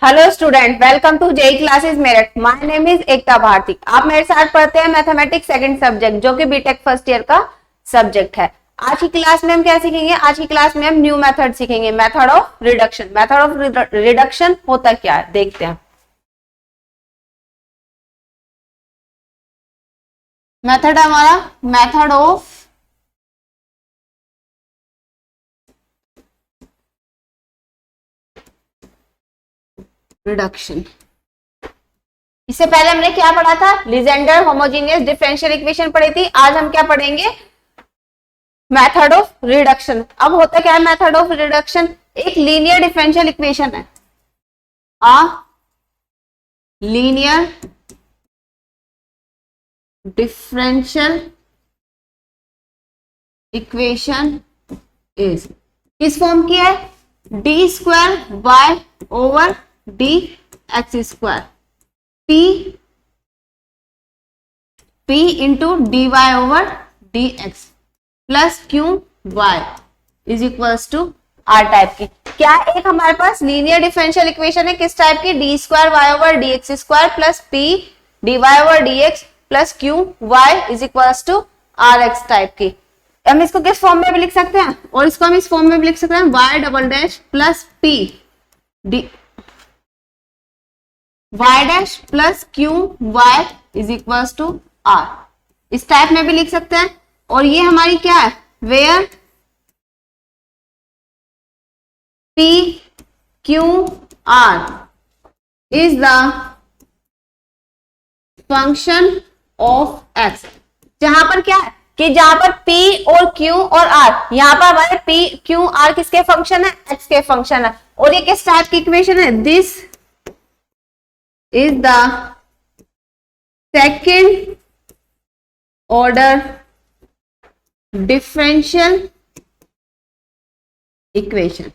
Hello student, welcome to JE classes Meerut. My name is Ekta Bharti. आप मेरे साथ पढ़ते हैं मैथमेटिक्स सेकंड सब्जेक्ट, जो कि बीटेक फर्स्ट ईयर का सब्जेक्ट है। आज की क्लास में हम क्या सीखेंगे? आज की क्लास में हम न्यू मेथड सीखेंगे, method of reduction. Method of reduction होता क्या है देखते हैं। मेथड हमारा मेथड ऑफ रिडक्शन। इससे पहले हमने क्या पढ़ा था? लीजेंडर होमोजेनियस डिफरेंशियल इक्वेशन पढ़ी थी। आज हम क्या पढ़ेंगे? Method of reduction. अब होता क्या है मेथड ऑफ रिडक्शन? एक लीनियर डिफरेंशियल इक्वेशन है। लीनियर डिफरेंशियल इक्वेशन इज किस फॉर्म की है? D square y over d x square p into d y over d x plus q y is equals to r type की। क्या एक हमारे पास linear differential equation है किस टाइप की? D square y over d x square plus p d y over d x plus q y is equals to r x type की। हम इसको किस फॉर्म में भी लिख सकते हैं, और इसको हम इस फॉर्म में भी लिख सकते हैं, y double dash plus p d y dash plus q y is equals to r. इस टाइप में भी लिख सकते हैं। और ये हमारी क्या है? Where p q r is the function of x. जहां पर क्या है कि जहां पर P और Q और R, यहां पर हमारे P Q R किसके फंक्शन है? X के फंक्शन है। और ये किस टाइप की इक्वेशन है? This is the second order differential equation.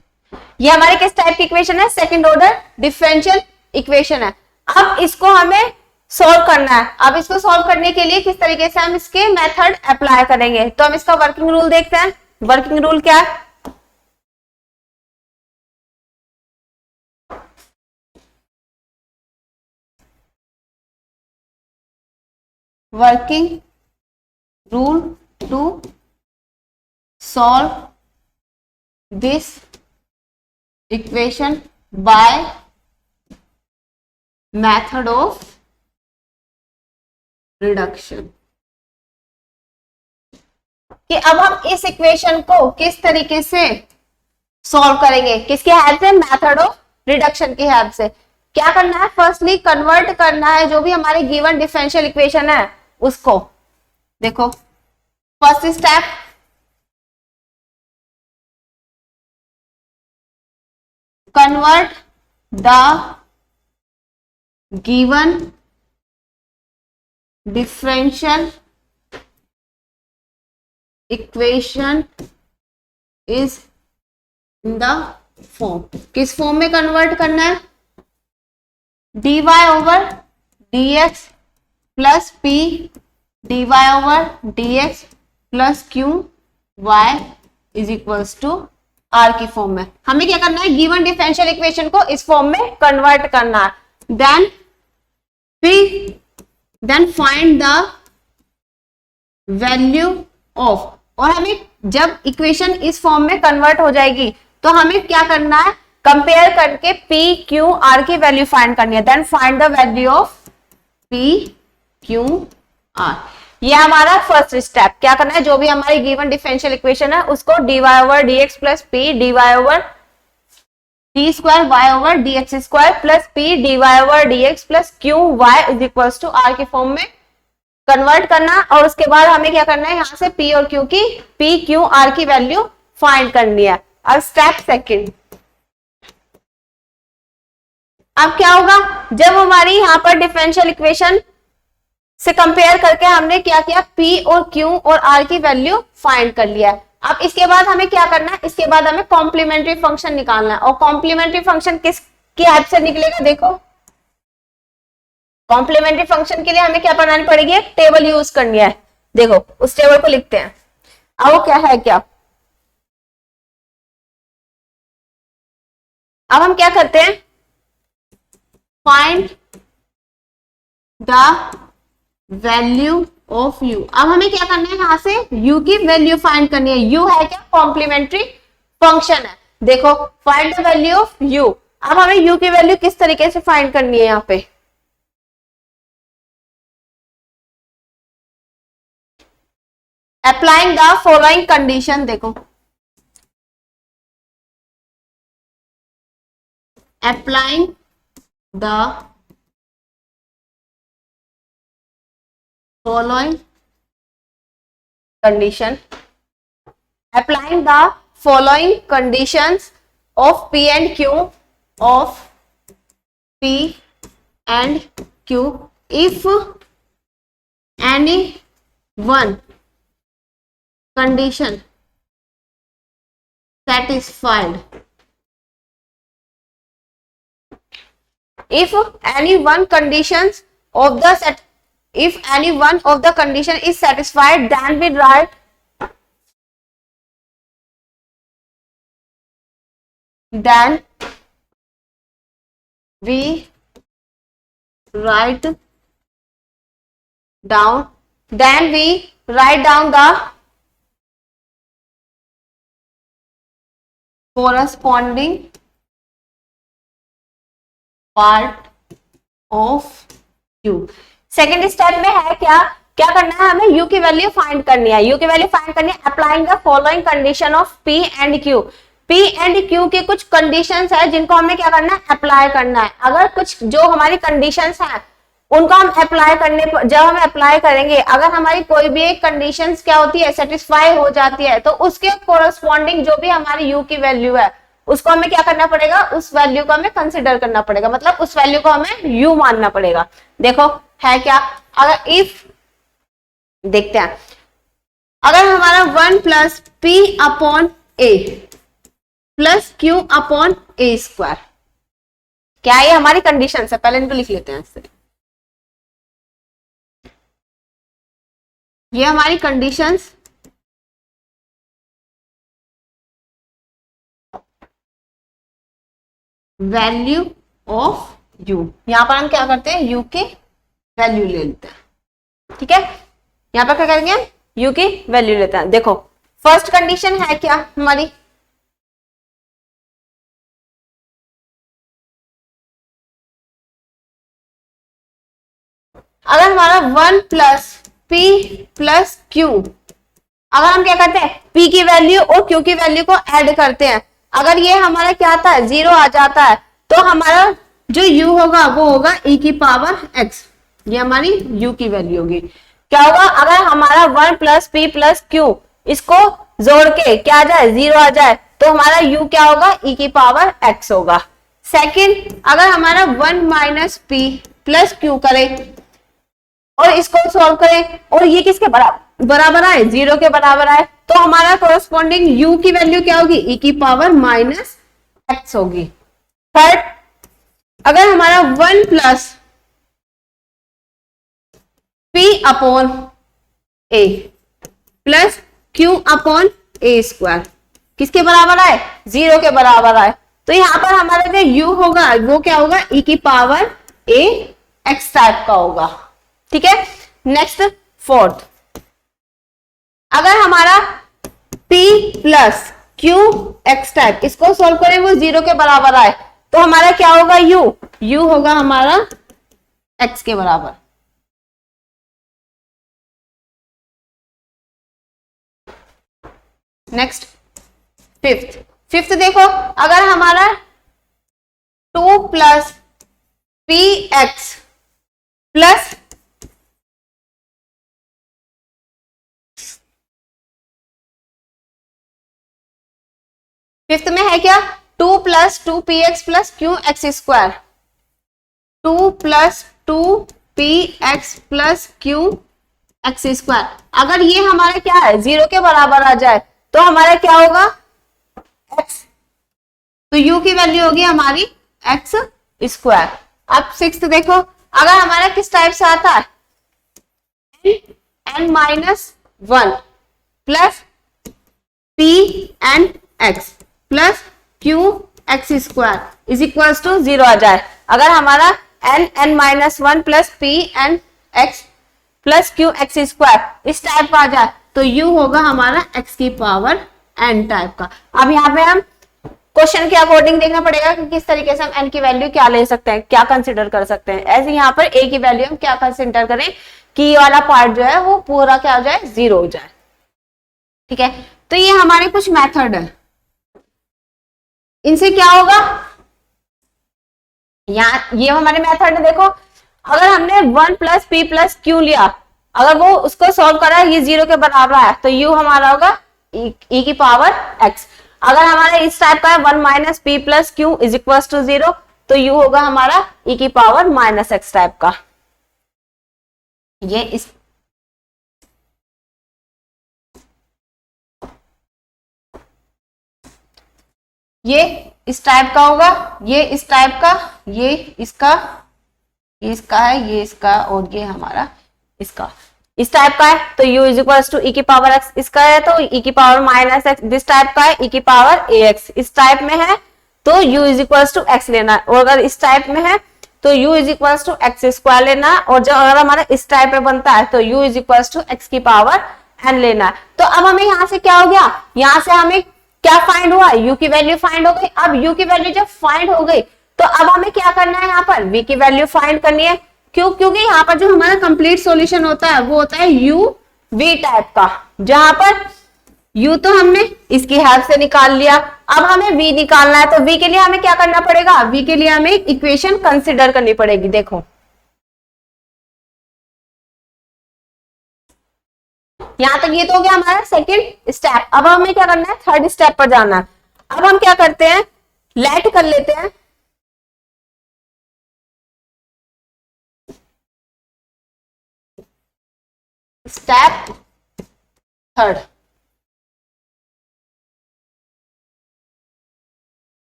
ये हमारे किस टाइप की इक्वेशन है? सेकेंड ऑर्डर डिफरेंशियल इक्वेशन है। अब इसको हमें सॉल्व करना है। अब इसको सॉल्व करने के लिए किस तरीके से हम इसके मेथड अप्लाई करेंगे, तो हम इसका वर्किंग रूल देखते हैं। वर्किंग रूल क्या है? Working rule to solve this equation by method of reduction. कि अब हम इस इक्वेशन को किस तरीके से सॉल्व करेंगे? किसके हेल्प से? मेथड ऑफ रिडक्शन की हेल्प से। क्या करना है? फर्स्टली कन्वर्ट करना है जो भी हमारे गिवन डिफरेंशियल इक्वेशन है उसको। देखो first step, convert the given differential equation is in the form. किस फॉर्म में कन्वर्ट करना है? dy over dx plus p dy over dx plus q y is equals to r की form में। हमें क्या करना है? गिवन डिफरेंशियल इक्वेशन को इस फॉर्म में कन्वर्ट करना है। Then find the value of. और हमें जब इक्वेशन इस फॉर्म में कन्वर्ट हो जाएगी तो हमें क्या करना है? कंपेयर करके P Q R की वैल्यू फाइंड करनी है। Then find the value of P Q R। ये हमारा फर्स्ट स्टेप। क्या करना है? जो भी हमारी गिवन डिफरेंशियल इक्वेशन है उसको dy over dx plus p dy over d square y over d x square plus p dy over dx plus q y is equals to r के form में कन्वर्ट करना। और उसके बाद हमें क्या करना है? यहां से P और Q की P Q R की वैल्यू फाइंड करनी है। अब स्टेप सेकंड, अब क्या होगा? जब हमारी यहां पर डिफरेंशियल इक्वेशन से कंपेयर करके हमने क्या किया? P और Q और R की वैल्यू फाइंड कर लिया। अब इसके बाद हमें क्या करना है? इसके बाद हमें कॉम्प्लीमेंट्री फंक्शन निकालना है। और कॉम्प्लीमेंट्री फंक्शन किसकी हेल्प से निकलेगा? देखो कॉम्प्लीमेंट्री फंक्शन के लिए हमें क्या बनानी पड़ेगी? एक टेबल यूज करनी है। देखो उस टेबल को लिखते हैं। अब वो क्या है? क्या अब हम क्या करते हैं? Find the value of u। अब हमें क्या करना है, यहां से u की वैल्यू फाइंड करनी है। u है क्या, कॉम्प्लीमेंट्री फंक्शन है। देखो find the value of u। अब हमें u की वैल्यू किस तरीके से फाइंड करनी है, यहाँ पे अप्लाइंग द फॉलोइंग कंडीशन। देखो applying the following condition, applying the following conditions of P and Q of P and Q if any one condition satisfied, if any one conditions of the set, if any one of the condition is satisfied, then we write then we write down the corresponding part of u। Second step में है क्या करना है, हमें u की value find करनी है। u की वैल्यू फाइंड करनी है applying the following condition of p and q। p and q के कुछ कंडीशंस है जिनको हमें क्या करना है, अप्लाई करना है। अगर कुछ जो हमारी कंडीशंस हैं उनको हम अप्लाई करने पर, जब हम अप्लाई करेंगे, अगर हमारी कोई भी एक कंडीशंस क्या होती है, सेटिस्फाई हो जाती है, तो उसके कोरस्पॉन्डिंग जो भी हमारी u की वैल्यू है उसको हमें क्या करना पड़ेगा, उस वैल्यू को हमें कंसिडर करना पड़ेगा, मतलब उस वैल्यू को हमें u मानना पड़ेगा। देखो है क्या, अगर इफ देखते हैं, अगर हमारा 1 plus p upon a plus q upon a square, क्या ये हमारी कंडीशन है, पहले इनको लिख लेते हैं इससे। ये हमारी कंडीशंस वैल्यू ऑफ u, यहां पर हम क्या करते हैं, u की वैल्यू ले लेते हैं। ठीक है, यहां पर क्या करेंगे, u की वैल्यू लेते हैं। देखो फर्स्ट कंडीशन है क्या हमारी, अगर हमारा 1 प्लस p प्लस q, अगर हम क्या करते हैं, p की वैल्यू और q की वैल्यू को ऐड करते हैं, अगर ये हमारा क्या आता है, 0 आ जाता है, तो हमारा जो u होगा वो होगा e की पावर x, ये हमारी u की वैल्यू होगी। क्या होगा, अगर हमारा 1 प्लस p प्लस q इसको जोड़ के क्या आ जाए, 0 आ जाए, तो हमारा u क्या होगा, e की पावर x होगा। सेकंड, अगर हमारा 1 माइनस p प्लस q करें और इसको सॉल्व करें और ये किसके बराबर आए, 0 के बराबर आए, तो हमारा कोरस्पॉन्डिंग u की वैल्यू क्या होगी, e की पावर माइनस x होगी। थर्ड, अगर हमारा 1 plus p upon a plus q upon a square किसके बराबर आए, 0 के बराबर आए, तो यहां पर हमारा जो u होगा वो क्या होगा, e की पावर a x टाइप का होगा। ठीक है, नेक्स्ट फोर्थ, अगर हमारा p plus q x type इसको सॉल्व करें, वो 0 के बराबर आए, तो हमारा क्या होगा, u होगा हमारा x के बराबर। नेक्स्ट फिफ्थ देखो, अगर हमारा 2 plus P x plus fifth में है क्या, 2 plus 2 P x plus q x square, 2 plus 2 P x plus q x square, अगर ये हमारा क्या है, 0 के बराबर आ जाए, तो हमारा क्या होगा, x, तो u की वैल्यू होगी हमारी x स्क्वायर। अब सिक्स्थ देखो, अगर हमारा किस टाइप से आता है, n minus 1 plus p and x plus q x square is equal to 0 आ जाए, अगर हमारा n minus one plus p n x plus q x square इस टाइप का आ जाए तो u होगा हमारा x की पावर n टाइप का। अब यहाँ पे हम क्वेश्चन के अकॉर्डिंग देखना पड़ेगा कि किस तरीके से हम n की वैल्यू क्या ले सकते हैं, क्या कंसिडर कर सकते हैं। ऐसे यहाँ पर a की वैल्यू हम क्या कंसिडर करें कि ये वाला पार्ट जो है वो पूरा क्या हो जाए, 0 हो जाए। ठीक है, तो ये हमारे कुछ मेथड है, इनसे क्या होगा, यहाँ ये हमारे मेथड है। देखो अगर हमने 1 प्लस पी प्लस क्यू लिया, अगर वो उसको सॉल्व करा ये 0 के बराबर है तो u हमारा होगा e की पावर x। अगर हमारा इस टाइप का है 1 minus p plus q is equal to 0 तो u होगा हमारा e की पावर माइनस x टाइप का। ये इस टाइप का होगा, ये इस टाइप का, ये इसका, ये इसका है, ये इसका और ये हमारा इसका इस टाइप का है तो u is equal to e की पावर x, इसका है तो e की power minus x, this type का है e की पावर ax, इस टाइप में है तो u is equal to x लेना है, और अगर इस टाइप में है तो u is equal to x square लेना है, और जब अगर हमारा इस टाइप में बनता है तो u is equal to x की पावर n लेना है। तो अब हमें यहाँ से क्या हो गया, यहाँ से हमें क्या फाइंड हुआ, u की वैल्यू फाइंड हो गई। अब u की वैल्यू जब फाइंड हो गई तो अब हमें क्या करना है, यहाँ पर v की वैल्यू फाइंड करनी है। क्यों, क्योंकि यहाँ पर जो हमारा कंप्लीट सॉल्यूशन होता है वो होता है u v टाइप का, जहां पर u तो हमने इसकी हेल्प से निकाल लिया, अब हमें v निकालना है। तो v के लिए हमें क्या करना पड़ेगा, v के लिए हमें इक्वेशन कंसिडर करनी पड़ेगी। देखो यहां तक ये तो हो गया हमारा सेकंड स्टेप। अब हमें क्या करना है, थर्ड स्टेप पर जाना है। अब हम क्या करते हैं, लेट कर लेते हैं स्टेप थर्ड।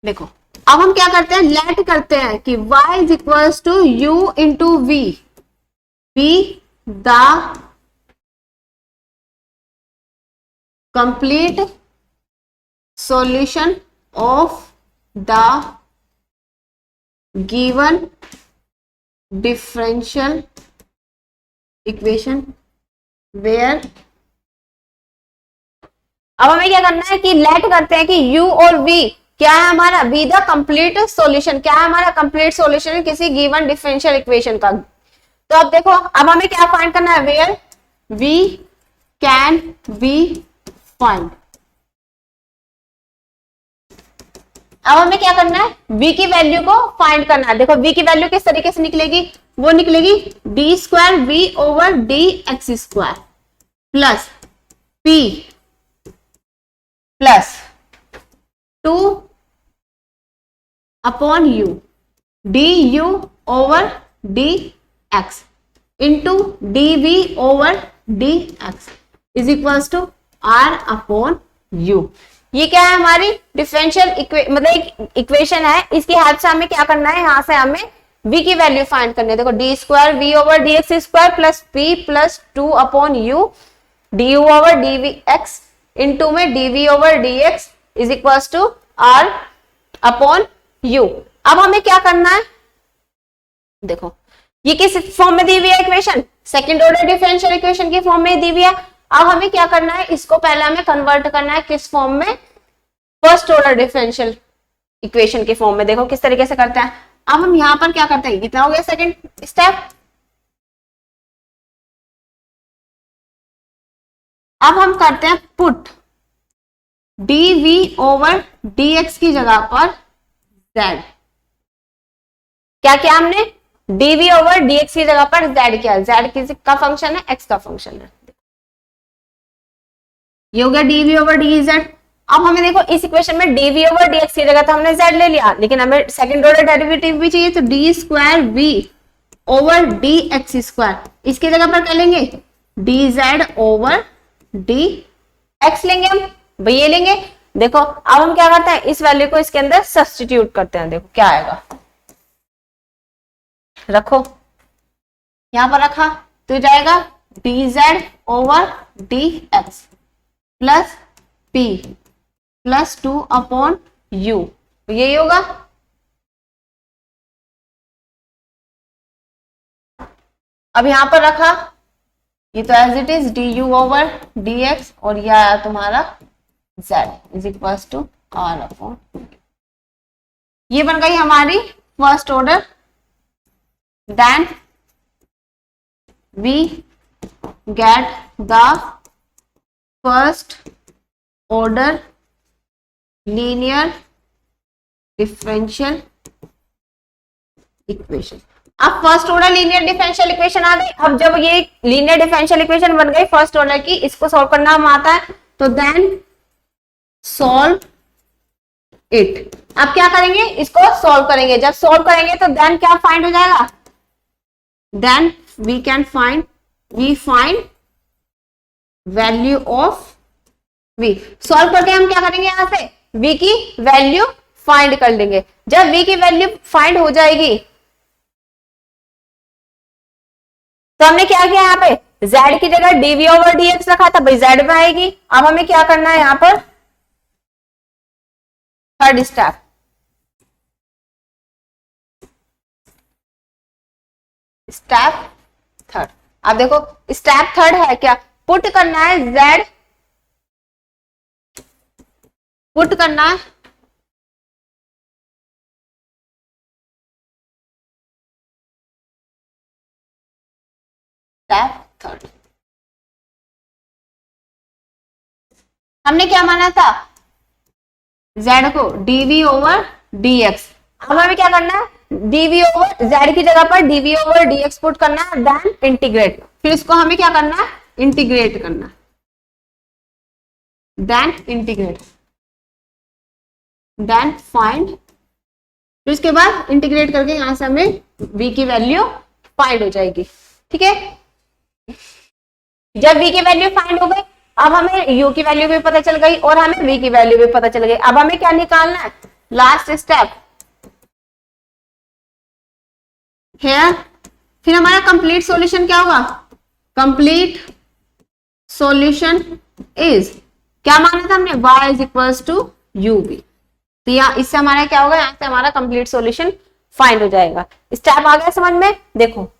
देखो अब हम क्या करते हैं, लेट करते हैं कि y is equal to u into v, be the complete solution of the given differential equation where. अब हमें क्या करना है कि लेट करते हैं कि u और v क्या है हमारा, v द कंप्लीट सॉल्यूशन, क्या है हमारा कंप्लीट सॉल्यूशन किसी गिवन डिफरेंशियल इक्वेशन का। तो अब देखो अब हमें क्या फाइंड करना है, where v can be find. अब हमें क्या करना है, v की वैल्यू को फाइंड करना है। देखो v की वैल्यू किस तरीके से निकलेगी, वो निकलेगी d square v over d x square plus p plus 2 upon u d u over d x into d v over d x is equals to r upon u। ये क्या है, हमारी डिफरेंशियल मतलब एक इक्वेशन है, इसकी help से हमें क्या करना है, यहां से हमें v की वैल्यू फाइंड करनी है। देखो d square v over d x square plus p plus 2 upon u d u over d v x into में d v over d x is equal to r upon u। अब हमें क्या करना है, देखो ये किस फॉर्म में दी हुई है equation, second order differential equation की फॉर्म में दी हुई है। अब हमें क्या करना है, इसको पहले हमें कन्वर्ट करना है किस फॉर्म में, फर्स्ट ऑर्डर डिफरेंशियल इक्वेशन के फॉर्म में। देखो किस तरीके से करते हैं। अब हम यहां पर क्या करते हैं, कितना हो गया सेकंड स्टेप। अब हम करते हैं पुट dv ओवर dx की जगह पर z। क्या किया हमने, dv ओवर dx की जगह पर z किया, z किसका फंक्शन है, x का फंक्शन है। ये हो गया dv ओवर dz। अब हमें देखो इस इक्वेशन में dv ओवर dx की जगह तो हमने z ले लिया, लेकिन हमें सेकंड ऑर्डर डेरिवेटिव भी चाहिए, तो d square v over dx square, इसकी जगह पर क्या लेंगे, dz ओवर dx लेंगे हम, भाई ये लेंगे। देखो अब हम क्या करते हैं, इस वैल्यू को इसके अंदर सब्स्टिट्यूट करते हैं। देखो क्या आएगा, रखो यहां पर रखा तो जाएगा dz over dx plus p plus 2 upon u, यही होगा। अब यहां पर रखा, ये तो as it is d u over d x, और यह आया तुम्हारा z is equal to r upon, ये बन गई हमारी first order. Then we get the first order linear differential equation. अब first order linear differential equation आ गई। अब जब ये लीनियर डिफरेंशियल इक्वेशन बन गई फर्स्ट ऑर्डर की, इसको सॉल्व करना हम आता है, तो देन सॉल्व इट। अब क्या करेंगे, इसको सॉल्व करेंगे। जब सॉल्व करेंगे तो देन क्या फाइंड हो जाएगा, then we can find, we find value of v। Solve करके हम क्या करेंगे, यहां से v की वैल्यू फाइंड कर लेंगे। जब v की वैल्यू फाइंड हो जाएगी तो हमने क्या किया, यहाँ पे z की जगह dv ओवर dx रखा था, भाई z में आएगी। अब हमें क्या करना है, यहां पर थर्ड स्टेप, स्टेप थर्ड। अब देखो स्टेप थर्ड है क्या, पुट करना है z, पुट करना है स्टेप थर्ड। हमने क्या माना था, z को dv ओवर dx। अब हमें क्या करना है, dv ओवर z की जगह पर dv ओवर dx पुट करना है, देन इंटीग्रेट। फिर इसको हमें क्या करना है, इंटीग्रेट करना है, देन इंटीग्रेट, देन फाइंड। फिर उसके बाद इंटीग्रेट करके यहां से हमें v की वैल्यू फाइंड हो जाएगी। ठीक है, जब v की वैल्यू फाइंड हो गई, अब हमें u की वैल्यू भी पता चल गई और हमें v की वैल्यू भी पता चल गई। अब हमें क्या निकालना है, लास्ट स्टेप है। फिर हमारा कंप्लीट सॉल्यूशन क्या होगा, कंप्लीट सॉल्यूशन इज, क्या माना था हमने, y is equals to ub। तो यहाँ इससे हमारा क्या होगा, यहाँ से हमारा कंप्लीट सॉल्यूशन फाइंड हो जाएगा। स्टेप आ गया समझ में, देखो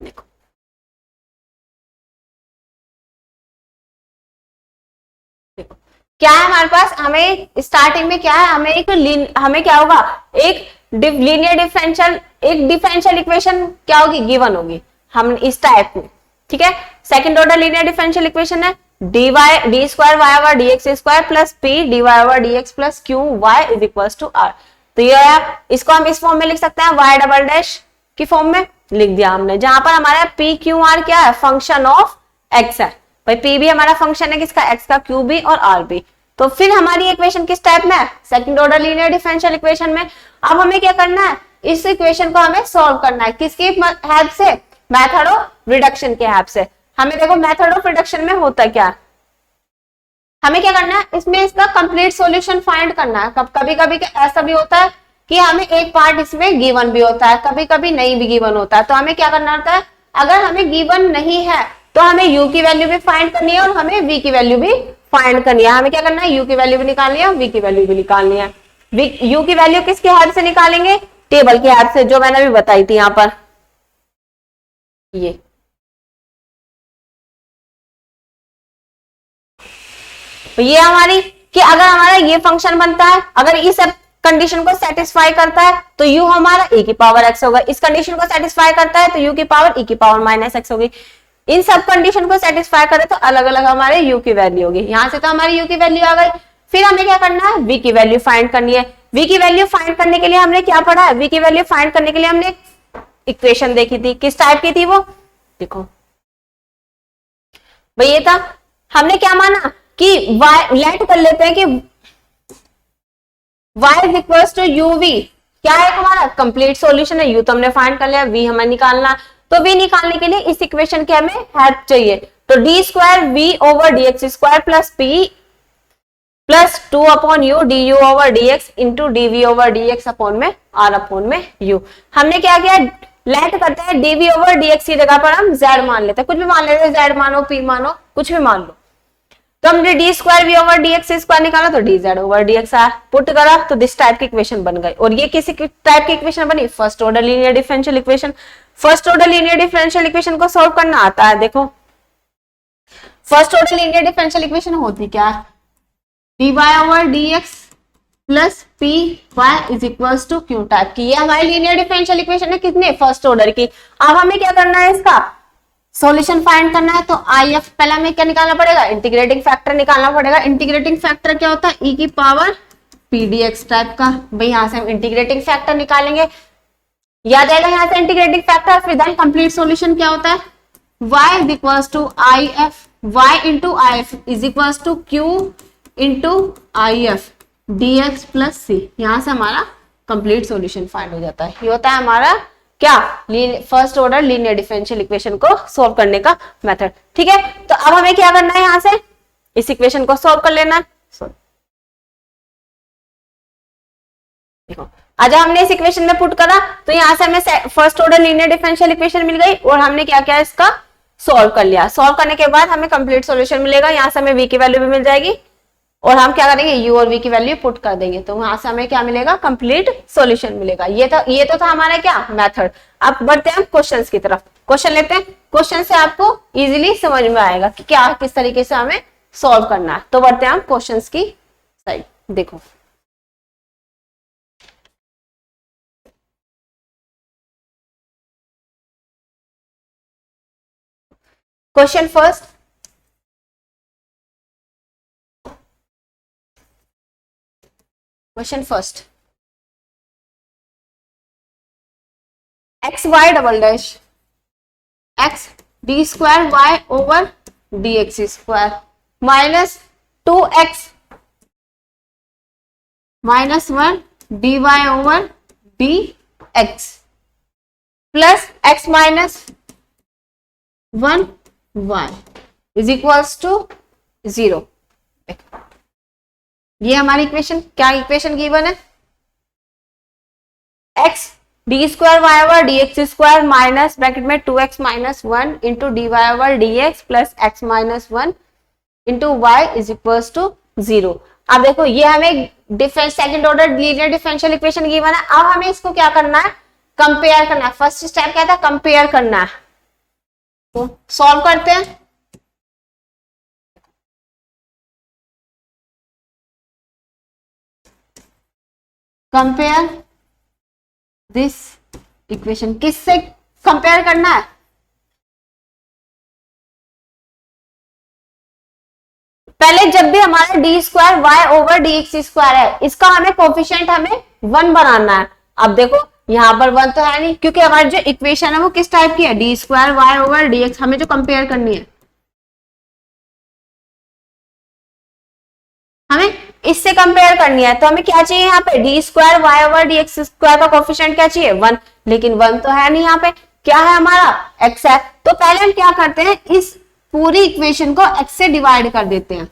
देखो देखो क्या है हमारे पास, हमें स्टार्टिंग में क्या है, हमें क्या होगा, एक लीनियर डिफरेंशियल, एक डिफरेंशियल इक्वेशन क्या होगी, गिवन होगी हम इस टाइप में। ठीक है, second order linear differential equation है, d square y over d x square plus p d y over d x plus q y is equal to r. तो ये इसको हम इस फॉर्म में लिख सकते हैं, वाई डबल डैश की फॉर्म में लिख दिया हमने, जहां पर हमारा पी क्यू आर क्या है, फंक्शन ऑफ एक्स है। भाई पी भी हमारा फंक्शन है किसका, एक्स का, क्यू भी और आर भी। तो फिर हमारी इक्वेशन किस टाइप में है, second order linear differential equation में। अब हमें क्या करना है, इस इक्वेशन को हमें सॉल्व करना है, किसकी हेल्प से, मेथड ऑफ रिडक्शन के हेल्प से। हमें देखो मेथड ऑफ रिडक्शन में होता क्या, हमें क्या करना है, इसमें इसका कंप्लीट सॉल्यूशन फाइंड करना है। कभी कभी ऐसा भी होता है कि हमें एक पार्ट इसमें गिवन भी होता है, कभी कभी नहीं भी गिवन होता है। तो हमें क्या करना होता है, अगर हमें गिवन नहीं है तो हमें u की वैल्यू भी फाइंड करनी है और हमें v की वैल्यू भी फाइंड करनी है। हमें क्या करना है, u की वैल्यू भी निकालनी है और v की वैल्यू भी निकालनी है। u की वैल्यू किसके हेल्प से निकालेंगे, टेबल की हेल्प से, जो मैंने अभी बताई थी यहाँ पर। ये तो ये हमारी, कि अगर हमारा ये फंक्शन बनता है, अगर इस कंडीशन को सेटिस्फाई करता है तो u हमारा e की पावर x होगा, इस कंडीशन को सेटिस्फाई करता है तो u की पावर e की पावर माइनस x होगी। इन सब कंडीशन को सेटिस्फाई करे तो अलग अलग हमारे u की वैल्यू होगी। यहां से तो हमारी u की वैल्यू आ गई। फिर हमें क्या करना है, v की वैल्यू फाइंड करनी है। v की वैल्यू फाइंड करने के लिए हमने क्या पढ़ा है, v की वैल्यू फाइंड करने के लिए हमने इक्वेशन देखी थी, किस टाइप की थी वो, देखो भाई ये था, हमने क्या माना कि y लेट कर लेते हैं कि y is equal to uv, क्या है हमारा कंप्लीट सॉल्यूशन है। u तो हमने फाइंड कर लिया, v हमें निकालना, तो v निकालने के लिए इस इक्वेशन की हमें हेल्प चाहिए। तो d square v over d x square plus p plus 2 upon u d u over d x into d v over d x upon में आर अपॉन में यू। हमने क्या किया, लेट करते हैं डीवी ओवर डीएक्स की जगह पर हम जेड मान लेते हैं, कुछ भी मान लेते हैं, जेड मानो पी मानो कुछ भी मान लो। तो हमने d square v over d x square निकाला तो d z over d x आया, पुट करा तो दिस टाइप की इक्वेशन बन गई। और ये किसी टाइप की इक्वेशन बनी, first order linear differential equation. First order linear differential equation को सॉल्व करना आता है। देखो first order linear differential equation होती क्या है, d y over d x plus p y is equals to q type की। ये हमारी लीनियर डिफरेंशियल इक्वेशन है, कितने, फर्स्ट ऑर्डर की। अब हमें क्या करना है, इसका सॉल्यूशन फाइंड करना है। तो आई एफ पहले हमें क्या निकालना पड़ेगा, इंटीग्रेटिंग फैक्टर निकालना पड़ेगा। इंटीग्रेटिंग फैक्टर क्या होता है, ई की power P D x type का। भाई यहाँ से हम इंटीग्रेटिंग फैक्टर निकालेंगे, याद आएगा यहाँ से इंटीग्रेटिंग फैक्टर। फिर देन कंप्लीट सॉल्यूशन क्या होता है, y is equals to I F, y into I F is equals to q into I F d x plus c. यहां से हमारा कंप्लीट सॉल्यूशन फाइंड हो जाता है। ये होता है हमारा क्या, first order linear differential equation को सॉल्व करने का मेथड। ठीक है, तो अब हमें क्या करना है, यहां से इस इक्वेशन को सॉल्व कर लेना है। देखो आज हमने इस इक्वेशन में पुट करा तो यहां से हमें first order linear differential equation मिल गई और हमने क्या किया, इसका सॉल्व कर लिया। सॉल्व करने के बाद हमें कंप्लीट सॉल्यूशन मिलेगा। यहां से हमें v की वैल्यू भी मिल जाएगी और हम क्या करेंगे, u और v की वैल्यू पुट कर देंगे तो वहां से हमें क्या मिलेगा, कंप्लीट सॉल्यूशन मिलेगा। ये तो था हमारा क्या, मेथड। अब बढ़ते हैं क्वेश्चंस की तरफ। क्वेश्चन लेते हैं, क्वेश्चन से आपको इजीली समझ में आएगा कि क्या किस तरीके से हमें सॉल्व करना है। तो बढ़ते हैं हम क्वेश्चंस की साइड। देखो question first, question first, x y double dash x d square y over d x square minus 2x minus 1 d y over d x plus x minus 1 y is equals to 0। ये हमारी equation, क्या equation given है, x d square y over d x square minus bracket में 2x minus 1 into d y over d x plus x minus 1 into y is equals to 0। अब देखो ये हमें difference second order linear differential equation given है। अब हमें इसको क्या करना है, कंपेयर करना है। फर्स्ट स्टेप क्या था, कंपेयर करना है। तो सॉल्व करते हैं। कंपेयर दिस इक्वेशन, किससे कंपेयर करना है, पहले जब भी हमारा d square y over d x square है, इसका हमें कोफिशिएंट हमें 1 बनाना है। अब देखो यहां पर 1 तो है नहीं, क्योंकि हमारी जो इक्वेशन है वो किस टाइप की है, d square y over d x. हमें जो कंपेयर करनी है, हमें इससे कंपेयर करनी है। तो हमें क्या चाहिए, यहाँ पे d square y over d x square का कोफिशिएंट क्या चाहिए, 1। लेकिन 1 तो है नहीं, यहाँ पे क्या है हमारा, x है। तो पहले हम क्या करते हैं, इस पूरी इक्वेशन को x से डिवाइड कर देते हैं।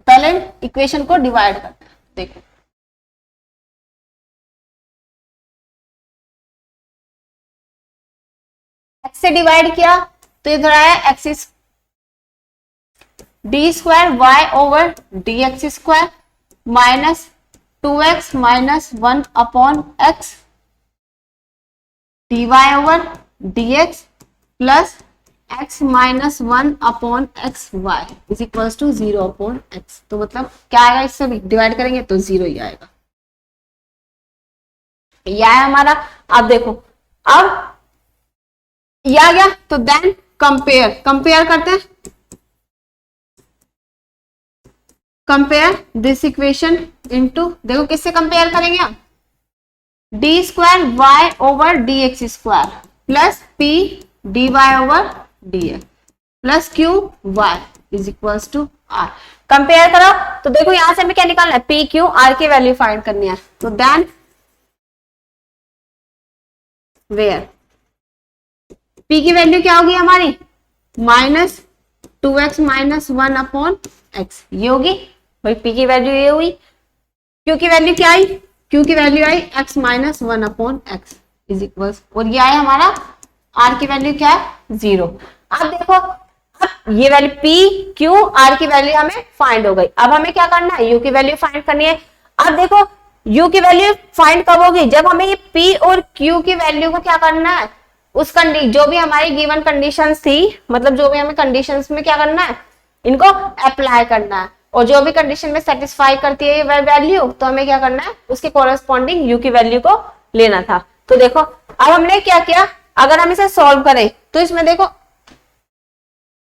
पहले इक्वेशन को डिवाइड करते हैं। देखो x से डिवाइड किया तो इधर आया x d square y over d x square minus 2x minus 1 upon x d y over d x plus x minus 1 upon x y is equals to 0 upon x. तो मतलब क्या आएगा, इससे डिवाइड करेंगे तो 0 ही आएगा। यह है हमारा। अब देखो, अब यह आ गया तो देन कंपेयर करते हैं। कंपेयर दिस इक्वेशन इनटू, देखो किससे कंपेयर करेंगे हम, d square y over d x square plus p d y over d x plus q y is equals to r. Compare करो तो देखो यहां से हमें क्या निकालना है, पी क्यू आर की वैल्यू फाइंड करनी है। तो देन वेयर पी की वैल्यू क्या होगी हमारी, minus 2x minus 1 upon x, ये होगी भाई p की वैल्यू, ये हुई। q की वैल्यू क्या आई, q की value I x minus 1 upon x is equal, और ये आया हमारा r की वैल्यू क्या है, 0। अब देखो, अब ये वैल्यू p q r की वैल्यू हमें फाइंड हो गई। अब हमें क्या करना है, u की वैल्यू फाइंड करनी है। अब देखो u की वैल्यू फाइंड कब होगी, जब हमें ये p और q की वैल्यू को क्या करना है, उस जो भी हमारी गिवन कंडीशंस थी, मतलब जो भी हमें कंडीशंस में क्या करना है, इनको अप्लाई करना है, और जो भी कंडीशन में सेटिस्फाई करती है ये वैल्यू, तो हमें क्या करना है, उसके कोरस्पॉन्डिंग u की वैल्यू को लेना था। तो देखो अब हमने क्या किया, अगर हम इसे सॉल्व करें तो इसमें देखो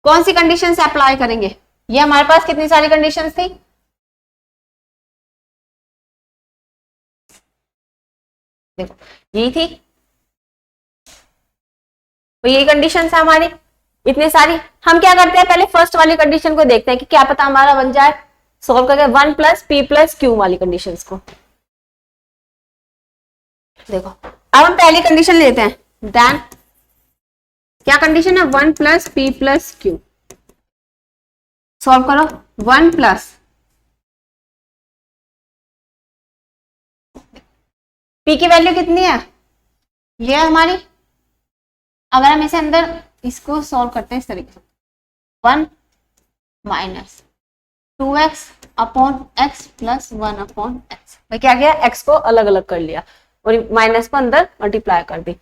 कौन सी कंडीशन से अप्लाई करेंगे, ये हमारे पास कितनी सारी कंडीशंस थी, देखो यही थी, तो यही कंडीशन है हमारी, इतनी सारी। हम क्या करते हैं, पहले फर्स्ट वाली कंडीशन को देखते हैं कि क्या पता हमारा बन जाए, सॉल्व करके 1 प्लस पी प्लस क्यू वाली कंडीशन को। देखो अब हम पहली कंडीशन लेते हैं, देन क्या कंडीशन है, 1 plus p plus Q, solve करो, 1 प्लस पी की वैल्यू कितनी है, ये है हमारी। अगर हम इसे अंदर इसको सॉल्व करते हैं इस तरीके से, 1 minus 2x upon x plus 1 upon x, मैं क्या किया, x को अलग अलग कर लिया और माइनस को अंदर मल्टीप्लाई कर दी,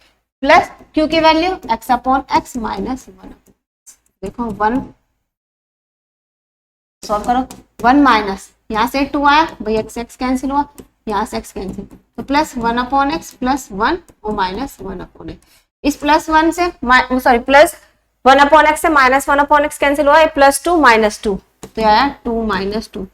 प्लस q की value x upon x minus 1। देखो 1 सॉल्व करो, 1 माइनस यहाँ से 2 आया भाई, x कैंसिल हुआ, यहाँ से x कैंसिल, तो प्लस 1 अपॉन x प्लस 1 और माइनस 1 अपॉन x। इस प्लस 1 से सॉरी प्लस 1 अपॉन x से माइनस 1 अपॉन x कैंसिल हुआ है, प्लस 2 माइनस 2, तो आया 2 माइनस 2।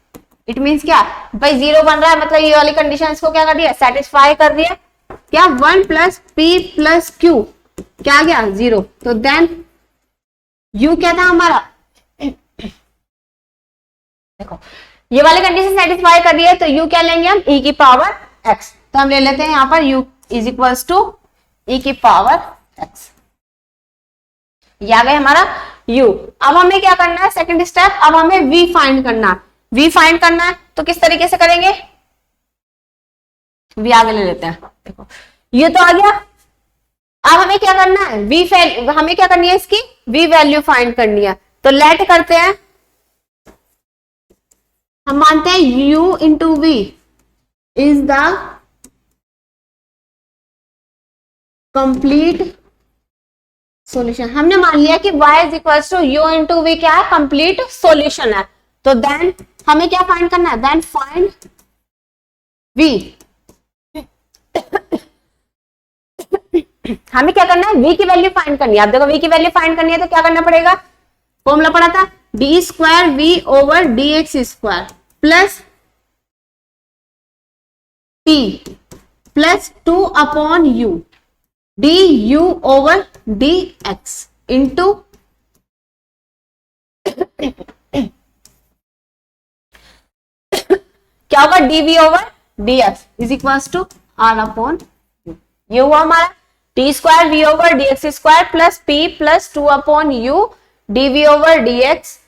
इट मीन्स क्या भाई, 0 बन रहा है, मतलब ये वाली कंडीशन इसको क्या कर दिया, सेटिस्फाई कर दिया। क्या 1 प्लस पी प्लस क्यू क्या गया, 0। तो देन u क्या था हमारा, देखो ये वाली कंडीशन सेटिस्फाई कर रही है, तो u क्या लेंगे हम, e की पावर x, तो हम ले लेते हैं यहाँ पर u is equals to e की पावर x, ये आ गया हमारा u। अब हमें क्या करना है, सेकंड स्टेप, अब हमें v फाइंड करना है। v फाइंड करना है तो किस तरीके से करेंगे, v आगे ले लेते हैं, देखो ये तो आ गया। अब हमें क्या करना है, हमें क्या करनी है, इसकी v वैल्यू फाइंड करनी है। तो लेट करते हैं, हम मानते हैं u into v is the complete solution. हमने मान लिया कि y is equal to u into v क्या है, कंप्लीट सॉल्यूशन है। तो देन हमें क्या फाइंड करना है, देन फाइंड v। हमें क्या करना है, v की वैल्यू फाइंड करनी है। आप देखो v की वैल्यू फाइंड करनी है तो क्या करना पड़ेगा, फॉर्मूला पड़ा था d square v over d x square plus t plus 2 upon u d u over d x into क्या होगा, d v over d x is equal to r upon u. ये हुआ हमारा t square v over d x square plus p plus 2 upon u d v over d x,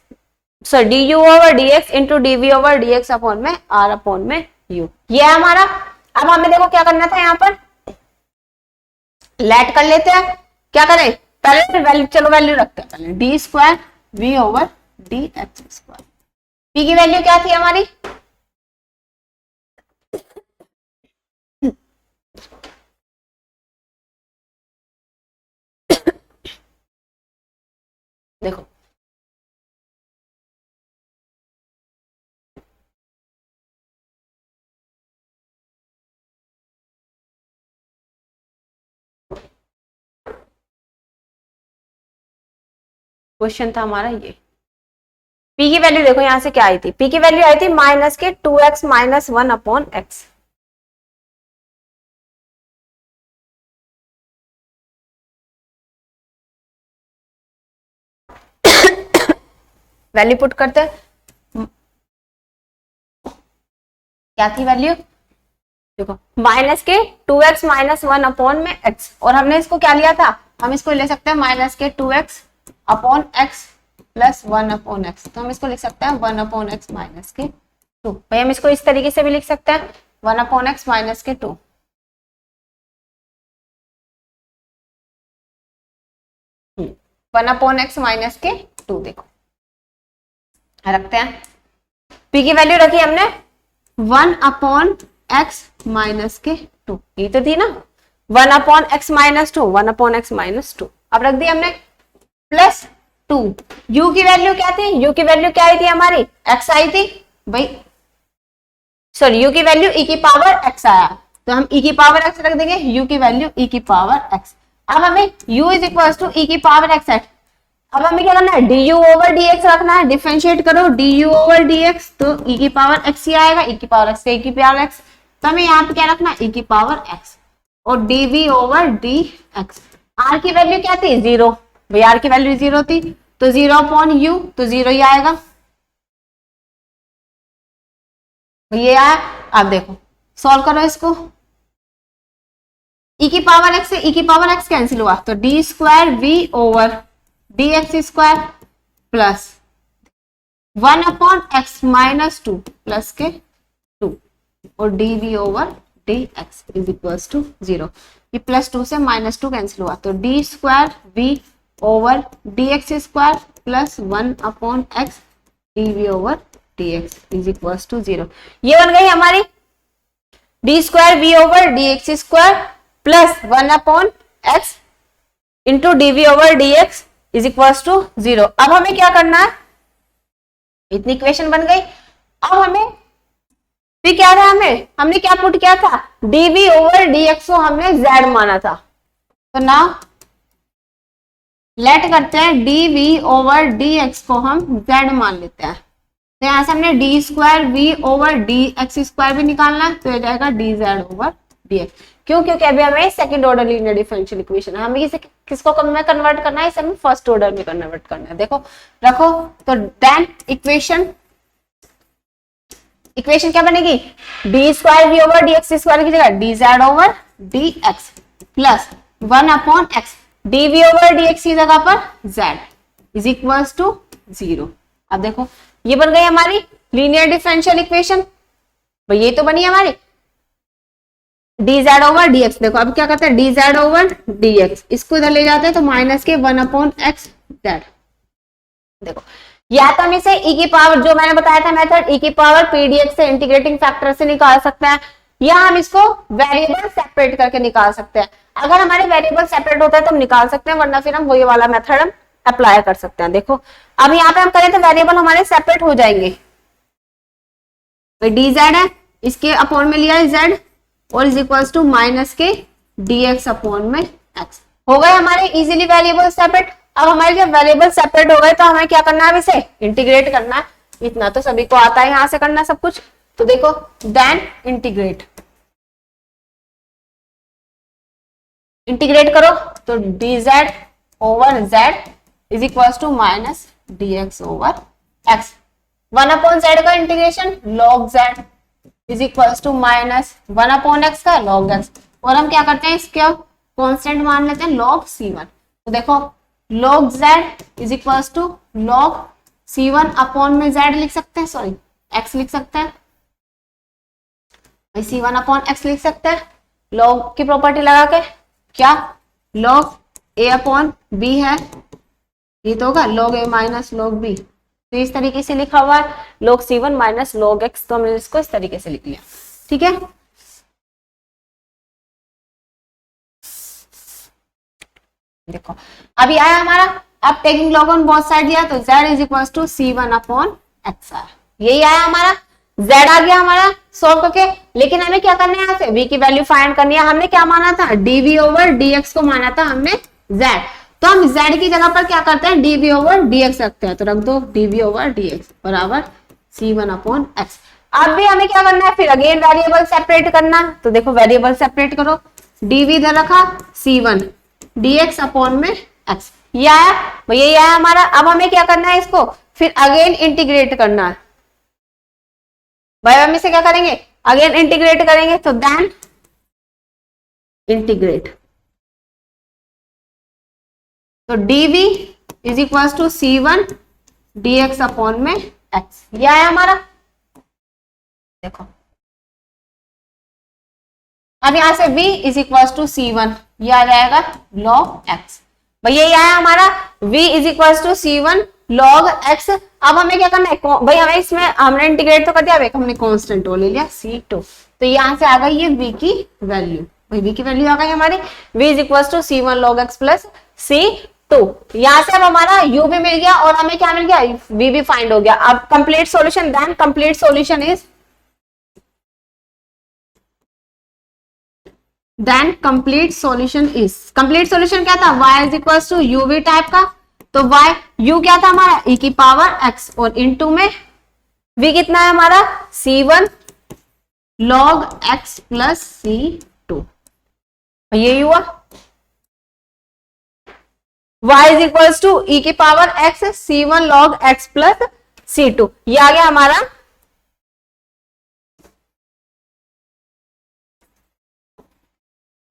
so d u over d x into d v over d x upon में r upon में you. ये है हमारा। अब हमें देखो क्या करना था, यहाँ पर लेट कर लेते हैं। क्या करें, पहले वैल्यू, चलो वैल्यू रखते हैं पहले, d square v over d x square. P की वैल्यू क्या थी हमारी, देखो क्वेश्चन था हमारा ये, p की वैल्यू देखो यहां से क्या आई थी, p की वैल्यू आई थी माइनस के 2x minus 1 upon x. Value put करते हैं, क्या थी वैल्यू, देखो माइनस के 2x माइनस 1 अपॉन में x, और हमने इसको क्या लिया था, हम इसको ले सकते हैं माइनस के 2x upon x plus 1/x। तो हम इसको लिख सकते हैं 1/x माइनस के 2। भाई हम इसको इस तरीके से भी लिख सकते हैं 1/x माइनस के 2। 1/x माइनस के 2 देखो रखते हैं। p की वैल्यू रखी हमने 1/x माइनस के 2, ये तो थी ना 1/x माइनस 2, 1/x माइनस 2। अब रख दी हमने प्लस 2। u की वैल्यू क्या थी? u की वैल्यू क्या आई थी हमारी? x आई थी भाई, सॉरी u की वैल्यू e की पावर x आया, तो हम e की पावर x रख देंगे, u की वैल्यू e की पावर x। अब हमें u is equal to e की पावर x है। अब हमें क्या करना है? du ओवर dx रखना है, डिफरेंशिएट करो du ओवर dx, तो e की पावर x ही आएगा, e की पावर x से e की पावर x, तो हमें यहाँ पे क्या रखना है? e की पावर x और dv ओवर dx। r की वैल्यू क्या थी? 0, भाई r की वैल्यू 0 थी, तो 0/u, तो 0 ही आएगा, ये आया। अब देखो सॉल्व करो इसको, e की पावर x से e की पावर x कैंसिल हुआ, तो d square v over dx square plus 1/x minus 2 plus के 2 और dv over dx is equal to 0। ये प्लस 2 से माइनस 2 कैंसिल हुआ, तो d square v over dx square plus 1/x dv over dx is equal to 0। ये बन गई हमारी d square v over dx square plus 1/x into dv over dx is equal to 0। अब हमें क्या करना है? इतनी इक्वेशन बन गई। अब हमें फिर क्या था? हमने क्या पुट किया था? dv ओवर dx को हमने z माना था, तो नाउ लेट करते हैं dv ओवर dx को हम z मान लेते हैं। तो यहां से हमने d square v over dx square भी निकालना है, तो ये जाएगा dz ओवर dx। क्यों? क्योंकि अभी हमें second order linear differential equation है, हमें इसे किसको में कन्वर्ट करना है? इसे हमें फर्स्ट ऑर्डर में कन्वर्ट करना है। देखो रखो, तो देन इक्वेशन क्या बनेगी? D square v over d x square की जगह d z over d x plus 1/x d v over d x की जगह पर z इज इक्वल टू 0। अब देखो ये बन गई हमारी लीनियर डिफरेंशियल इक्वेशन, भाई ये तो बनी हमारी dz ओवर dx। देखो अब क्या करते हैं? dz ओवर dx, इसको इधर ले जाते हैं तो माइनस के 1/x z। देखो या तो हम इसे e की पावर, जो मैंने बताया था मेथड, e की पावर pdx से इंटीग्रेटिंग फैक्टर से निकाल सकते हैं, या हम इसको वेरिएबल सेपरेट करके निकाल सकते हैं। अगर हमारे वेरिएबल सेपरेट होता है तो हम निकाल सकते हैं, वरना फिर हम वही वाला मेथड हम अप्लाई कर सकते हैं। देखो अब यहाँ पे हम करें तो वेरिएबल हमारे सेपरेट हो जाएंगे, dz है, इसके अपॉन में लिया है z और इज इक्वल्स टू माइनस के dx अपॉन में x। हो गए हमारे इजीली वेरिएबल सेपरेट। अब हमारे जब वेरिएबल सेपरेट हो गए तो हमें क्या करना है? इसे इंटीग्रेट करना है। इतना तो सभी को आता है यहां से करना सब कुछ, तो देखो देन इंटीग्रेट करो, तो dz over z is equals to minus dx over x। 1/z का integration log z is equals to minus 1/x का log x, और हम क्या करते हैं? इसका कांस्टेंट मान लेते हैं log c1। तो देखो log z is equals to log c1 upon में z लिख सकते हैं, सॉरी x लिख सकते हैं, c1 अपॉन x लिख सकते हैं log की प्रॉपर्टी लगा के। क्या? log a अपॉन b है, ये तो होगा log a minus log b, तो इस तरीके से लिखा हुआ है log c1 minus log x, तो हमने इसको इस तरीके से लिख लिया। ठीक है, देखो अभी आया हमारा, अब taking log on both side दिया तो z is equal to c1 upon x आया, यही आया हमारा, z आ गया हमारा सॉल्व करके। लेकिन हमें क्या करना है? यहाँ से v की वैल्यू फाइंड करनी है। हमने क्या माना था? dv ओवर dx को माना था हमने z, तो हम z की जगह पर क्या करते हैं? dv ओवर dx रखते हैं, तो रख दो dv ओवर dx बराबर c1 अपॉन x। अब भी हमें क्या करना है? फिर अगेन वेरिएबल सेपरेट करना, तो देखो वेरिएबल सेपरेट करो, dv इधर रखा, c1 dx अपॉन में x, ये आया, यही आया हमारा। अब हमें क्या करना है? इसको फिर अगेन इंटीग्रेट करना है, भाई हम इसे क्या करेंगे? अगेन इंटीग्रेट करेंगे, तो देन इंटीग्रेट, तो dv is equal to c1 dx upon में x, यह है हमारा। देखो अब यहां से v is equal to C1, ये आ जाएगा log x। भैया यह है हमारा v is equal to C1 log x। अब हमें क्या करना है भाई, हमें इसमें हमने इंटीग्रेट तो कर दिया, हमने कांस्टेंट ले लिया C2, तो यहां से आ गई ये v की वैल्यू। भाई v की वैल्यू आ गई हमारी, v is equal to C1 log x plus C2। यहां से अब हमारा u भी मिल गया और हमें क्या मिल गया, v भी फाइंड हो गया। अब complete solution, then complete solution is, then complete solution is, complete solution क्या था, y is equal to uv type का, तो y u क्या था हमारा e की पावर x, और इनटू में v कितना है हमारा C1 log x plus C2, ये हुआ। y is equal to e की power x C1 log x plus C2, ये आ गया हमारा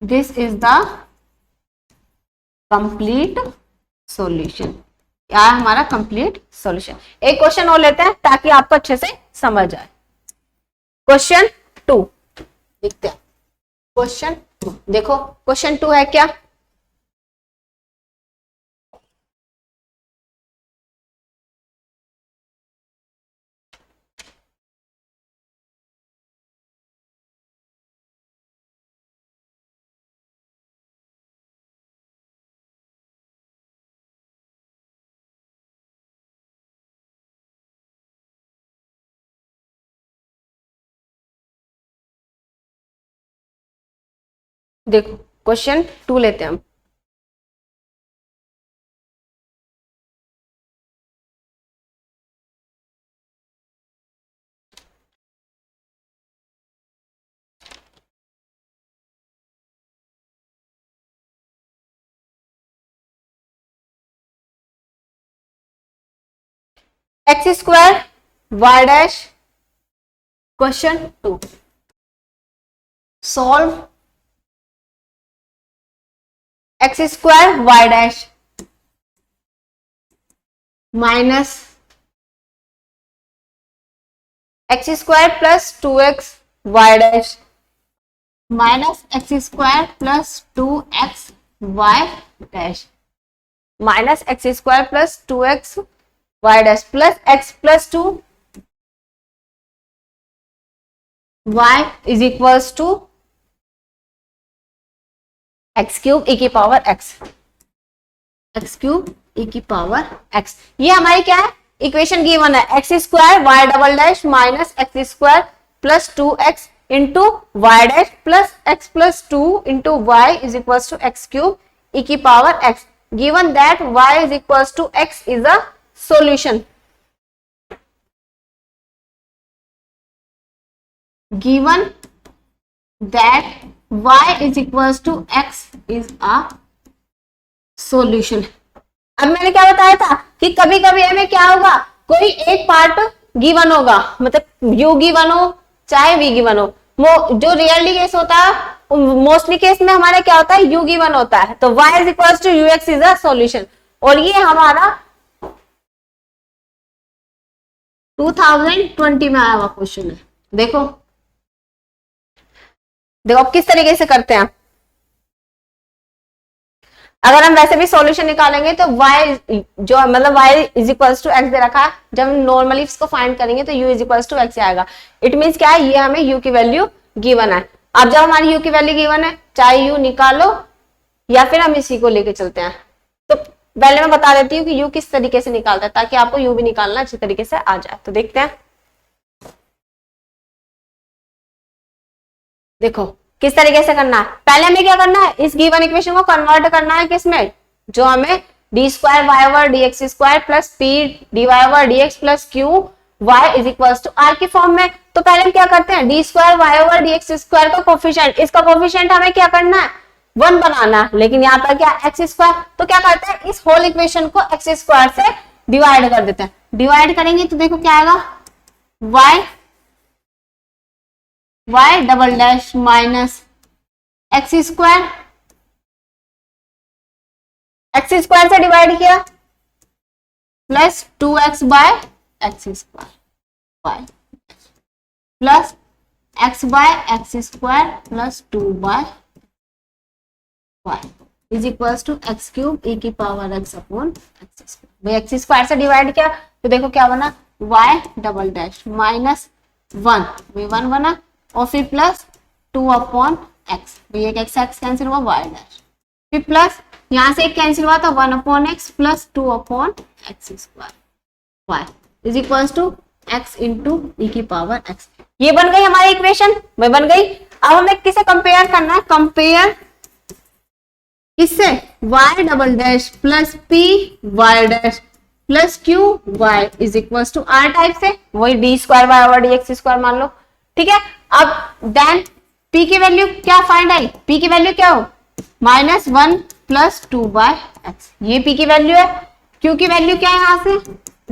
this is the complete solution, क्या है हमारा कंप्लीट सॉल्यूशन। एक क्वेश्चन और लेते हैं ताकि आपको अच्छे से समझ आए। क्वेश्चन 2 देखते हैं, क्वेश्चन 2 देखो, क्वेश्चन 2 है क्या, देखो क्वेश्चन 2 लेते हैं हम। X square y dash, question 2 solve x square y dash minus x square plus 2x y dash minus x square plus 2x y dash minus x square plus 2x y dash plus x plus 2 y is equals to x cube e की power x, x cube e की power x। ये हमारी क्या है, equation given है, x square y double dash minus x square plus 2x into y dash plus x plus 2 into y is equals to x cube e की power x, given that y is equals to x is a solution, given that y is equals to x is a solution। अब मैंने क्या बताया था कि कभी कभी हमें क्या होगा, कोई एक पार्ट गिवन होगा, मतलब u गिवन हो चाहे v गिवन हो, जो रियली केस होता है मोस्टली केस में हमारा क्या होता है, u गिवन होता है, तो y is equal to ux is a solution. और ये हमारा 2020 में आया हुआ क्वेश्चन है। देखो देखो अब किस तरीके से करते हैं, अगर हम वैसे भी सॉल्यूशन निकालेंगे तो y जो मतलब y is equals to x दे रखा है, जब हम नॉर्मली इसको फाइंड करेंगे तो u is equals to x आएगा। इट मींस क्या है, ये हमें u की वैल्यू गिवन है। अब जब हमारी u की वैल्यू गिवन है, चाहे u निकालो या फिर हम इसी को लेके चलते हैं, तो पहले मैं बता देती हूँ कि u किस तरीके से निकालता है ताकि आपको u भी निकालना अच्छी तरीके से आ जाए। तो देखते हैं, देखो किस तरीके से करना है। पहले हमें क्या करना है, इस गिवन इक्वेशन को कन्वर्ट करना है किसमें, जो हमें d square y over d x square plus p d y over d x plus q y is equal to r की फॉर्म में। तो पहले हम क्या करते हैं, d square y over d x square का कोफिशिएंट, इसका कोफिशिएंट हमें क्या करना है, 1 बनाना है, लेकिन यहाँ पर क्या एक्स स्क्वायर, तो क्या करते हैं इस होल इक्वेशन को एक्स स्क्वायर से डिवाइड कर देते हैं। डिवाइड करेंगे तो देखो क्या आएगा, y double dash minus x square से डिवाइड किया plus 2x by x square y plus x by x square plus 2 by y is equal to x cube e की power x upon x square. भाई x square से divide किया तो देखो क्या बना y डबल डैश माइनस 1 1 बना और फिर प्लस 2 अपॉन एक्स, भाई एक एक्स एक्स कैंसिल हुआ y डैश, फिर प्लस यहाँ से एक कैंसिल हुआ था 1 upon x plus 2 upon x square y is equal to x into e की पावर एक्स। ये बन गई हमारी इक्वेशन, वह बन गई। अब हमें किसे कंपेयर करना है, कंपेयर किससे, y double dash plus p y dash plus q y is equal to r type से, वही d square y over d x square मान लो, ठीक है। अब देन p की वैल्यू क्या फाइंड आई, p की वैल्यू क्या हो माइनस 1 प्लस 2 बाय एक्स, ये p की वैल्यू है। q की वैल्यू क्या है यहाँ से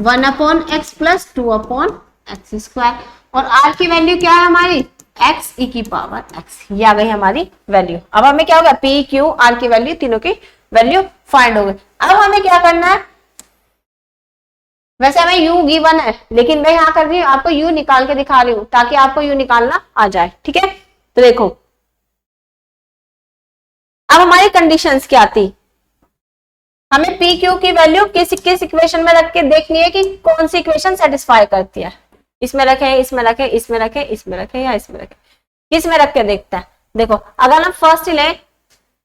1 upon x plus 2 upon x square, और r की वैल्यू क्या है हमारी x e की पावर x, ये आ गई हमारी वैल्यू। अब हमें क्या होगा p q r की वैल्यू, तीनों की वैल्यू फाइंड हो गई। अब हमें क्या करना है, वैसे हमें u गिवन है लेकिन मैं यहाँ कर रही हूँ आपको u निकाल के दिखा रही हूँ ताकि आपको u निकालना आ जाए, ठीक है। तो देखो अब हमारी कंडीशंस क्या थी, हमें p q की वैल्यू किस किस इक्वेशन में रख के देखनी है कि कौन सी इक्वेशन सेटिस्फाई करती है, इसमें रखे इसमें रखे इसमें रखे इसमें रखे या इसमें रखे, किस में रख के देखता है। देखो अगर हम फर्स्ट ले,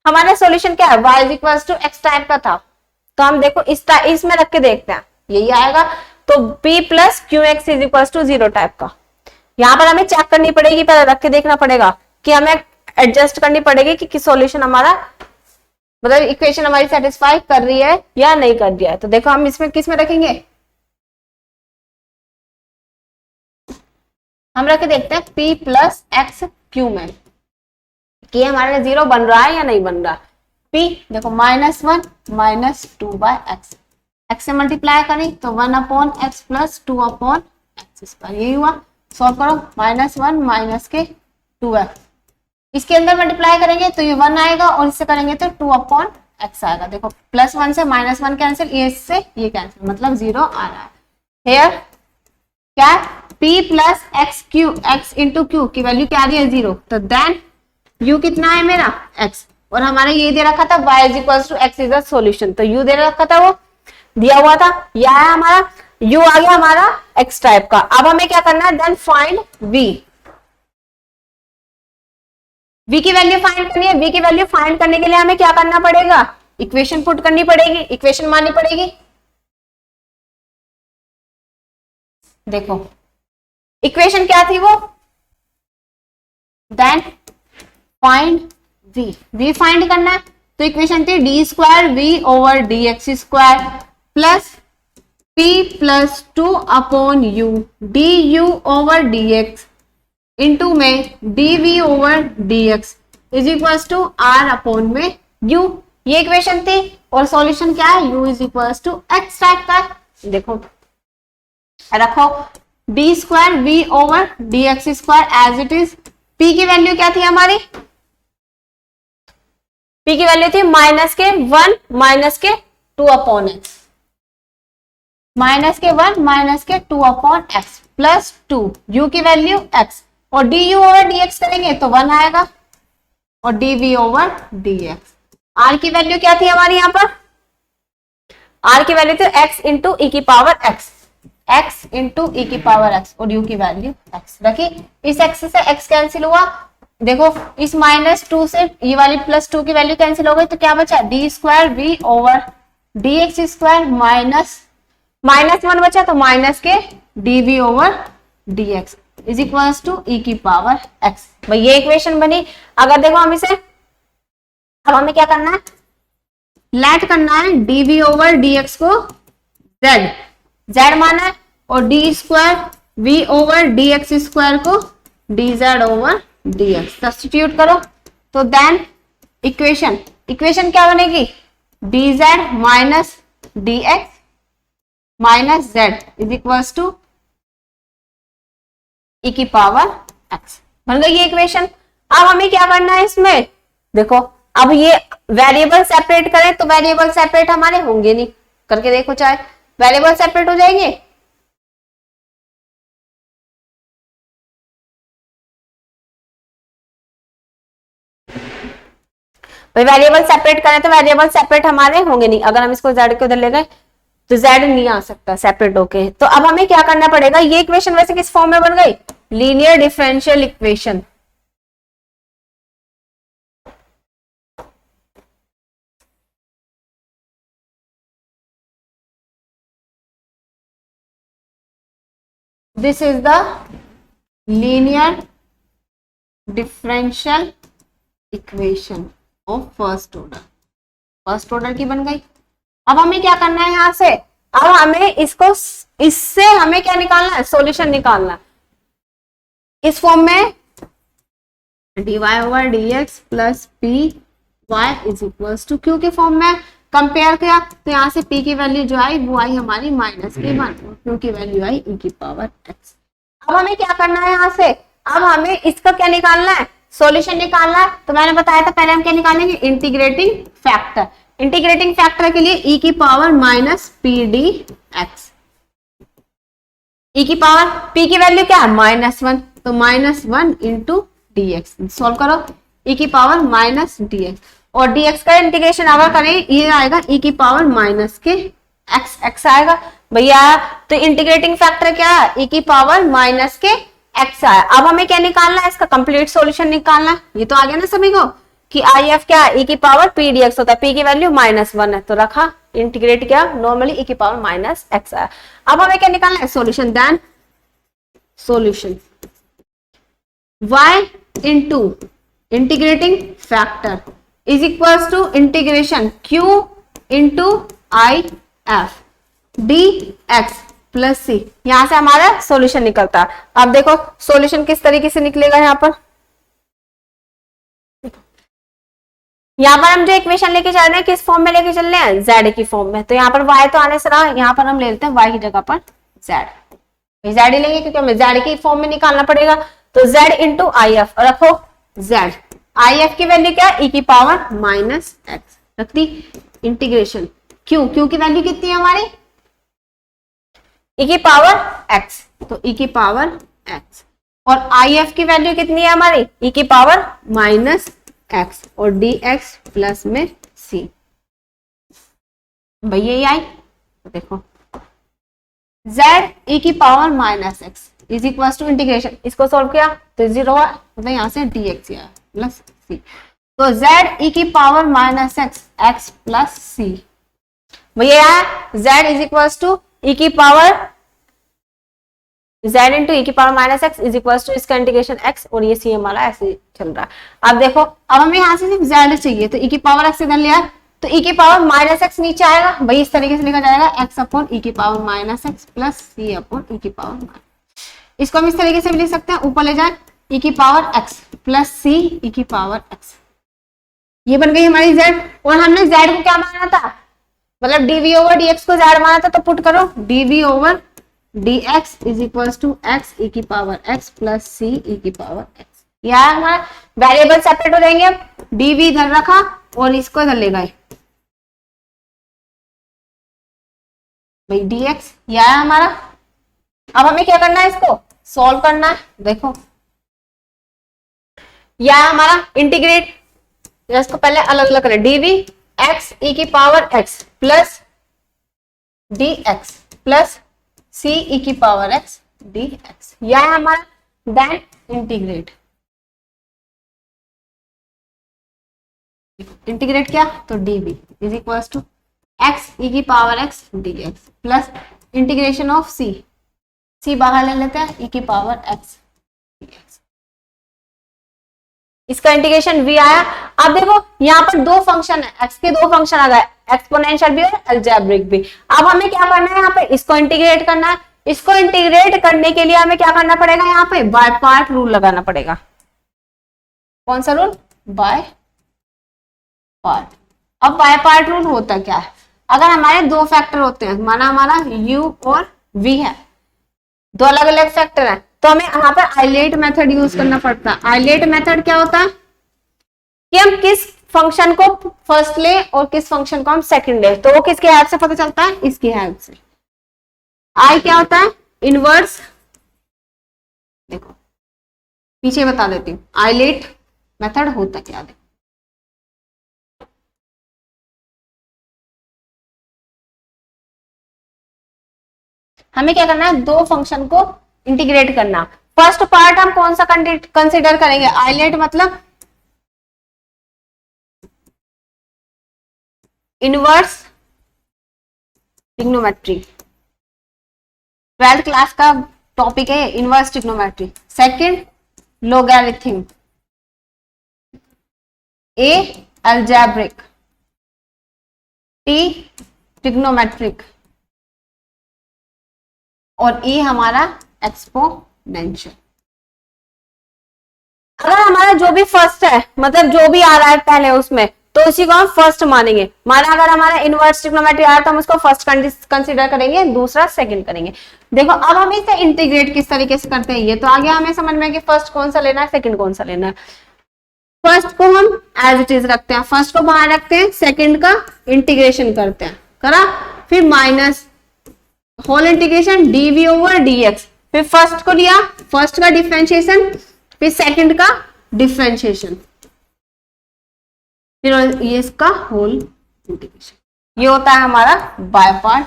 हमारा सॉल्यूशन क्या है y is equal to x type का था, तो हम देखो इसमें रख के देखते हैं, यही आएगा। तो p plus q x is equal to 0 type का, यहाँ पर हमें चेक करनी पड़ेगी, पहले रख के देखना पड़ेगा कि हमें एडजस्ट करनी पड़ेगी कि सॉल्यूशन हमारा मतलब इक्वेशन हमारी सेटिस्फाई कर रही है या नहीं कर रही है। तो देखो हम इसमें किस में रखेंगे, हम रख के देखते हैं p प्लस एक्स क्यू में कि हमारे 0 बन रहा है या नहीं बन रहा। p देखो minus 1 minus 2 by x, x से मल्टीप्लाई करें तो 1 upon x plus 2 upon x square, यही हुआ। सॉल्व करो माइनस 1 माइनस के 2x, इसके अंदर मल्टीप्लाई करेंगे तो ये 1 आएगा और इससे करेंगे तो 2 अपॉन एक्स आएगा। देखो प्लस 1 से माइनस 1 कैंसिल, ये इससे ये कैंसिल, मतलब 0 आ रहा है। हेयर क्या p plus x Q x into Q की वैल्यू क्या आ रही है 0, तो देन u कितना है मेरा x, और हमारा ये दे रखा था y is equal to x is the solution, तो u दे रखा था वो दिया हुआ था, यह है हमारा u आ गया हमारा x टाइप का। अब हमें क्या करना है, देन फाइंड v, v की वैल्यू फाइंड करनी है। v की वैल्यू फाइंड करने के लिए हमें क्या करना पड़ेगा, इक्वेशन पुट करनी पड़ेगी, इक्वेशन माननी पड़ेगी। देखो इक्वेशन क्या थी वो, then find v, v find करना है तो इक्वेशन थी d square v over d x square plus p plus 2 upon u d u over d x into में d v over d x is equal to r upon में u, ये equation थी। और solution क्या है, u is equal to x type का। देखो रखो d square v over d x square as it is, p की वैल्यू क्या थी हमारी, p की वैल्यू थी माइनस के 1 माइनस के 2 अपॉन एक्स, माइनस के 1 माइनस के 2 अपॉन एक्स प्लस 2, u की वैल्यू x, और d u over d x करेंगे तो 1 आएगा, और d v over d x. r की वैल्यू क्या थी हमारी यहाँ पर, r की वैल्यू थी x इंटू ई की power x, x into e की पावर x, और u की वैल्यू x रखी। इस x से x कैंसिल हुआ, देखो इस माइनस 2 से ये वाली प्लस 2 की वैल्यू कैंसिल हो गई, तो क्या बचा d square v over d x square minus 1 बचा, तो माइनस के d v over d x is equal to e की पावर x। भाई ये इक्वेशन बनी। अगर देखो हम इसे, अब हमें क्या करना है, लेट करना है d v over d x को z माना है, और d square v over d x square को d z over d x substitute करो, तो देन इक्वेशन क्या बनेगी, d z minus d x minus z is equal to e की पावर एक्स, बन गई ये इक्वेशन। अब हमें क्या करना है इसमें, देखो अब ये वेरिएबल सेपरेट करें तो वेरिएबल सेपरेट हमारे होंगे नहीं, करके देखो चाहे, वेरिएबल सेपरेट हो जाएंगे। भाई वेरिएबल सेपरेट करें तो वेरिएबल सेपरेट हमारे होंगे नहीं, अगर हम इसको जेड के उधर ले गए तो जेड नहीं आ सकता सेपरेट होके। तो अब हमें क्या करना पड़ेगा, ये इक्वेशन वैसे किस फॉर्म में बन गई, linear differential equation. This is the linear differential equation of first order, first order की बन गई। अब हमें क्या करना है यहां से, अब हमें इसको, इससे हमें क्या निकालना है, सॉल्यूशन निकालना है इस फॉर्म में, dy over dx plus p y is equals to, q के फॉर्म में कंपेयर किया तो यहाँ से p की वैल्यू जो आई वो आई हमारी -k1 और q की वैल्यू आई e की पावर x। अब हमें क्या करना है यहाँ से, अब हमें इसका क्या निकालना है, सॉल्यूशन निकालना है। तो मैंने बताया था पहले हम क्या निकालेंगे, इंटीग्रेटिंग फैक्टर। इंटीग्रेटिंग फैक्टर के लिए e की पावर -pdx, e की पावर p की वैल्यू क्या है -1, तो -1 इंटू dx, सॉल्व करो, e की पावर -dx, और dx का इंटीग्रेशन अगर करें ये आएगा e की पावर -x आएगा भैया। तो इंटीग्रेटिंग फैक्टर क्या है, e की पावर -x आया। अब हमें क्या निकालना है, इसका कंप्लीट सॉल्यूशन निकालना है। ये तो आ गया ना सभी को कि IF क्या है, e की पावर pdx होता है, p की वैल्यू -1 है तो रखा, इंटीग्रेट किया नॉर्मली, e की पावर -x आया। अब हमें क्या निकालना है, solution, then solution y into integrating factor is equals to integration q into IF dx plus c, यहां से हमारा सॉल्यूशन निकलता है। अब देखो सॉल्यूशन किस तरीके से निकलेगा, यहां पर हम जो इक्वेशन लेके चल रहे हैं किस फॉर्म में लेके चल रहे हैं, z की फॉर्म में। तो यहाँ पर y तो आने से रहा, यहाँ पर हम ले लेते हैं y की जगह पर z ही लेंगे क्योंकि हमें z की फॉर्म में निकालना पड़ेगा। तो z इंटू IF रखो, z IF की वैल्यू क्या है, e की पावर -x रख दी, इंटीग्रेशन q की वैल्यू कितनी है हमारी, e की पावर x, तो e की पावर x, और IF की वैल्यू कितनी है हमारी, e की पावर -x, और dx प्लस में c, भैया ये आई। तो देखो z e की power -x is equal to integration, इसको सॉल्व किया तो 0 है, मतलब यहाँ से dx आया प्लस c, तो z e की power -x x plus c, भैया z is equal to e की पावर z इंटू e की power -x is equal to इसका इंटीग्रेशन x, और ये c हमारा ऐसे चल रहा है। अब देखो अब हमें यहाँ से सिर्फ z चाहिए, तो e की पावर x इधर लिया, तो e की पावर -x नीचे आएगा, भाई इस तरीके से लिखा जाएगा x अपॉन e की power -x plus c upon e की पावर -, इसको हम इस तरीके से भी लिख सकते हैं, ऊपर ले जाए e की power x plus c e की पावर x, ये बन गई हमारी z। और हमने z को क्या माना था, मतलब dv ओवर dx को z माना था, तो पुट करो dv over dx is equal to x e की power x plus c e की पावर x, यह हमारा वेरिएबल सेपरेट हो जाएंगे। अब dv इधर रखा और इसको इधर ले गए, भाई dx यह है हमारा। अब हमें क्या करना है, इसको सॉल्व करना है। देखो यह हमारा इंटीग्रेट, इसको पहले अलग अलग करें, dv x e की power x plus dx plus c e की पावर x dx, यह है हमारा, देन इंटीग्रेट, इंटीग्रेट किया तो dv is equal to x e की power x dx plus integration of c बाहर ले लेते हैं, e की पावर x dx, इसका इंटीग्रेशन v आया। अब देखो यहाँ पर दो फंक्शन है, x के दो फंक्शन आ गए, एक्सपोनेंशियल भी और अलजेब्रिक भी। अब हमें क्या करना है, यहाँ पे इसको इंटीग्रेट करना है। इसको इंटीग्रेट करने के लिए हमें क्या करना पड़ेगा, यहाँ पे बाय पार्ट रूल लगाना पड़ेगा। कौन सा रूल, बाय पार्ट। अब बाय पार्ट रूल होता क्या है, अगर हमारे दो फैक्टर होते हैं, माना हमारा u और v है, दो अलग अलग फैक्टर है, तो हमें यहाँ पर आइलेट मेथड यूज करना पड़ता है। आइलेट मेथड क्या होता है कि हम किस फंक्शन को फर्स्ट ले और किस फंक्शन को हम सेकंड ले, तो वो किसके हेल्प से पता चलता है, इसकी हेल्प से। आई क्या होता है? इनवर्स, देखो पीछे बता देती हूँ, आइलेट मेथड होता क्या? देखो हमें क्या करना है, दो फंक्शन को इंटीग्रेट करना। फर्स्ट पार्ट हम कौन सा कंसिडर करेंगे? आइलेट मतलब इनवर्स ट्रिग्नोमेट्री, 12th क्लास का टॉपिक है इनवर्स ट्रिग्नोमेट्री। सेकंड लोगैरिथम, ए अलजेब्रिक, टी ट्रिग्नोमेट्रिक और ई हमारा एक्सपोनेंशियल। अगर हमारा जो भी फर्स्ट है, मतलब जो भी आ रहा है पहले उसमें, तो उसी को हम फर्स्ट मानेंगे। माना अगर हमारा इनवर्स ट्रिग्नोमेट्री आ रहा है तो हम उसको फर्स्ट कंसीडर करेंगे, दूसरा सेकंड करेंगे। देखो अब हम इसे इंटीग्रेट किस तरीके से करते हैं, ये तो आगे हमें समझ में कि फर्स्ट कौन सा लेना है, सेकंड कौन सा लेना है। फर्स्ट को हम एज इट इज रखते हैं, फर्स्ट को बाहर रखते हैं, सेकंड का इंटीग्रेशन करते हैं, करा, फिर minus whole integration dv over dx, फिर फर्स्ट को लिया, फर्स्ट का डिफरेंशिएशन, फिर सेकंड का डिफरेंशिएशन, फिर ये इसका होल इंटीग्रेशन। ये होता है हमारा by part.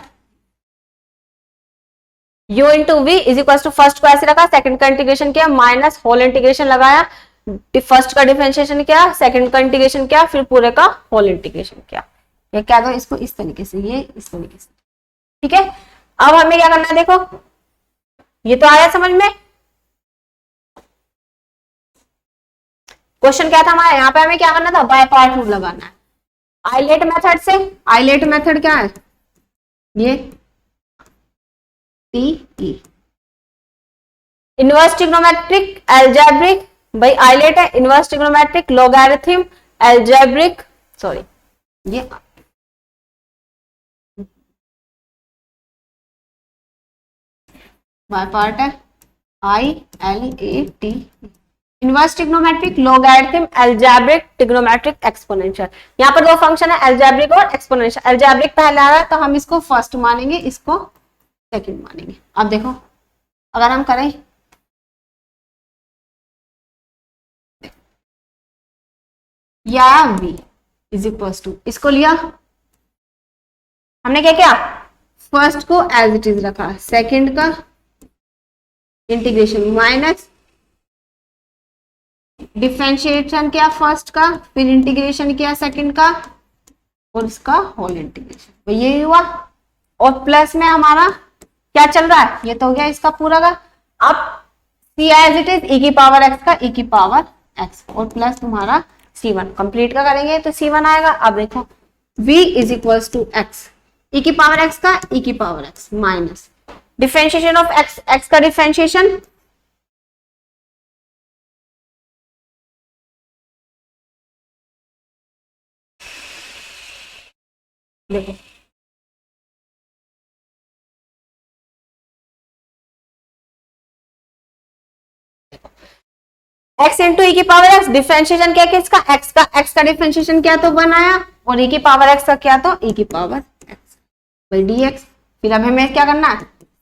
U into v is equal to first को ऐसे रखा, सेकंड का इंटीग्रेशन किया, माइनस होल इंटीग्रेशन लगाया, फर्स्ट का डिफरेंशिएशन किया, सेकंड का इंटीग्रेशन किया, फिर पूरे का होल इंटीग्रेशन किया। ये क्या दो इसको इस तरीके से, ये इस तरीके से, ठीक है। अब हमें क्या करना है, देखो ये तो आया समझ में। क्वेश्चन क्या था हमारा, यहाँ पे हमें क्या करना था, बाय पार्ट रूल लगाना है। आइलेट मेथड से, आइलेट मेथड क्या है, ये T E, inverse trigonometric algebraic, भाई आइलेट है, inverse trigonometric logarithm algebraic, sorry ये बाय पार्ट है, I L A T, inverse trigonometric logarithm algebraic trigonometric exponential. यहाँ पर दो फंक्शन है अलजेब्रिक और एक्सपोनेंशियल। अलजेब्रिक पहले आ रहा है तो हम इसको फर्स्ट मानेंगे, इसको सेकंड मानेंगे। अब देखो अगर हम करें या v इज इक्वल टू, इसको लिया हमने, क्या किया, फर्स्ट को एज इट इज रखा, सेकंड का इंटीग्रेशन माइनस डिफरेंशिएशन किया फर्स्ट का, फिर इंटीग्रेशन किया सेकंड का और इसका होल इंटीग्रेशन, तो ये हुआ। और प्लस में हमारा क्या चल रहा है, ये तो हो गया इसका पूरा का। अब सी एज इट इज, ई की पावर एक्स का ई की पावर एक्स और प्लस तुम्हारा C1 कंप्लीट का करेंगे तो C1 आएगा। अब देखो v is equals to x, e की पावर एक्स का ई की power x minus differentiation of x, x का डिफरेंशिएशन, देखो x इंटू ई की पावर एक्स, डिफरेंशिएशन क्या किसका, x का डिफरेंशिएशन क्या तो 1 आया और e की पावर x का क्या तो e की पावर x बाई dx। फिर अब हमें क्या करना है,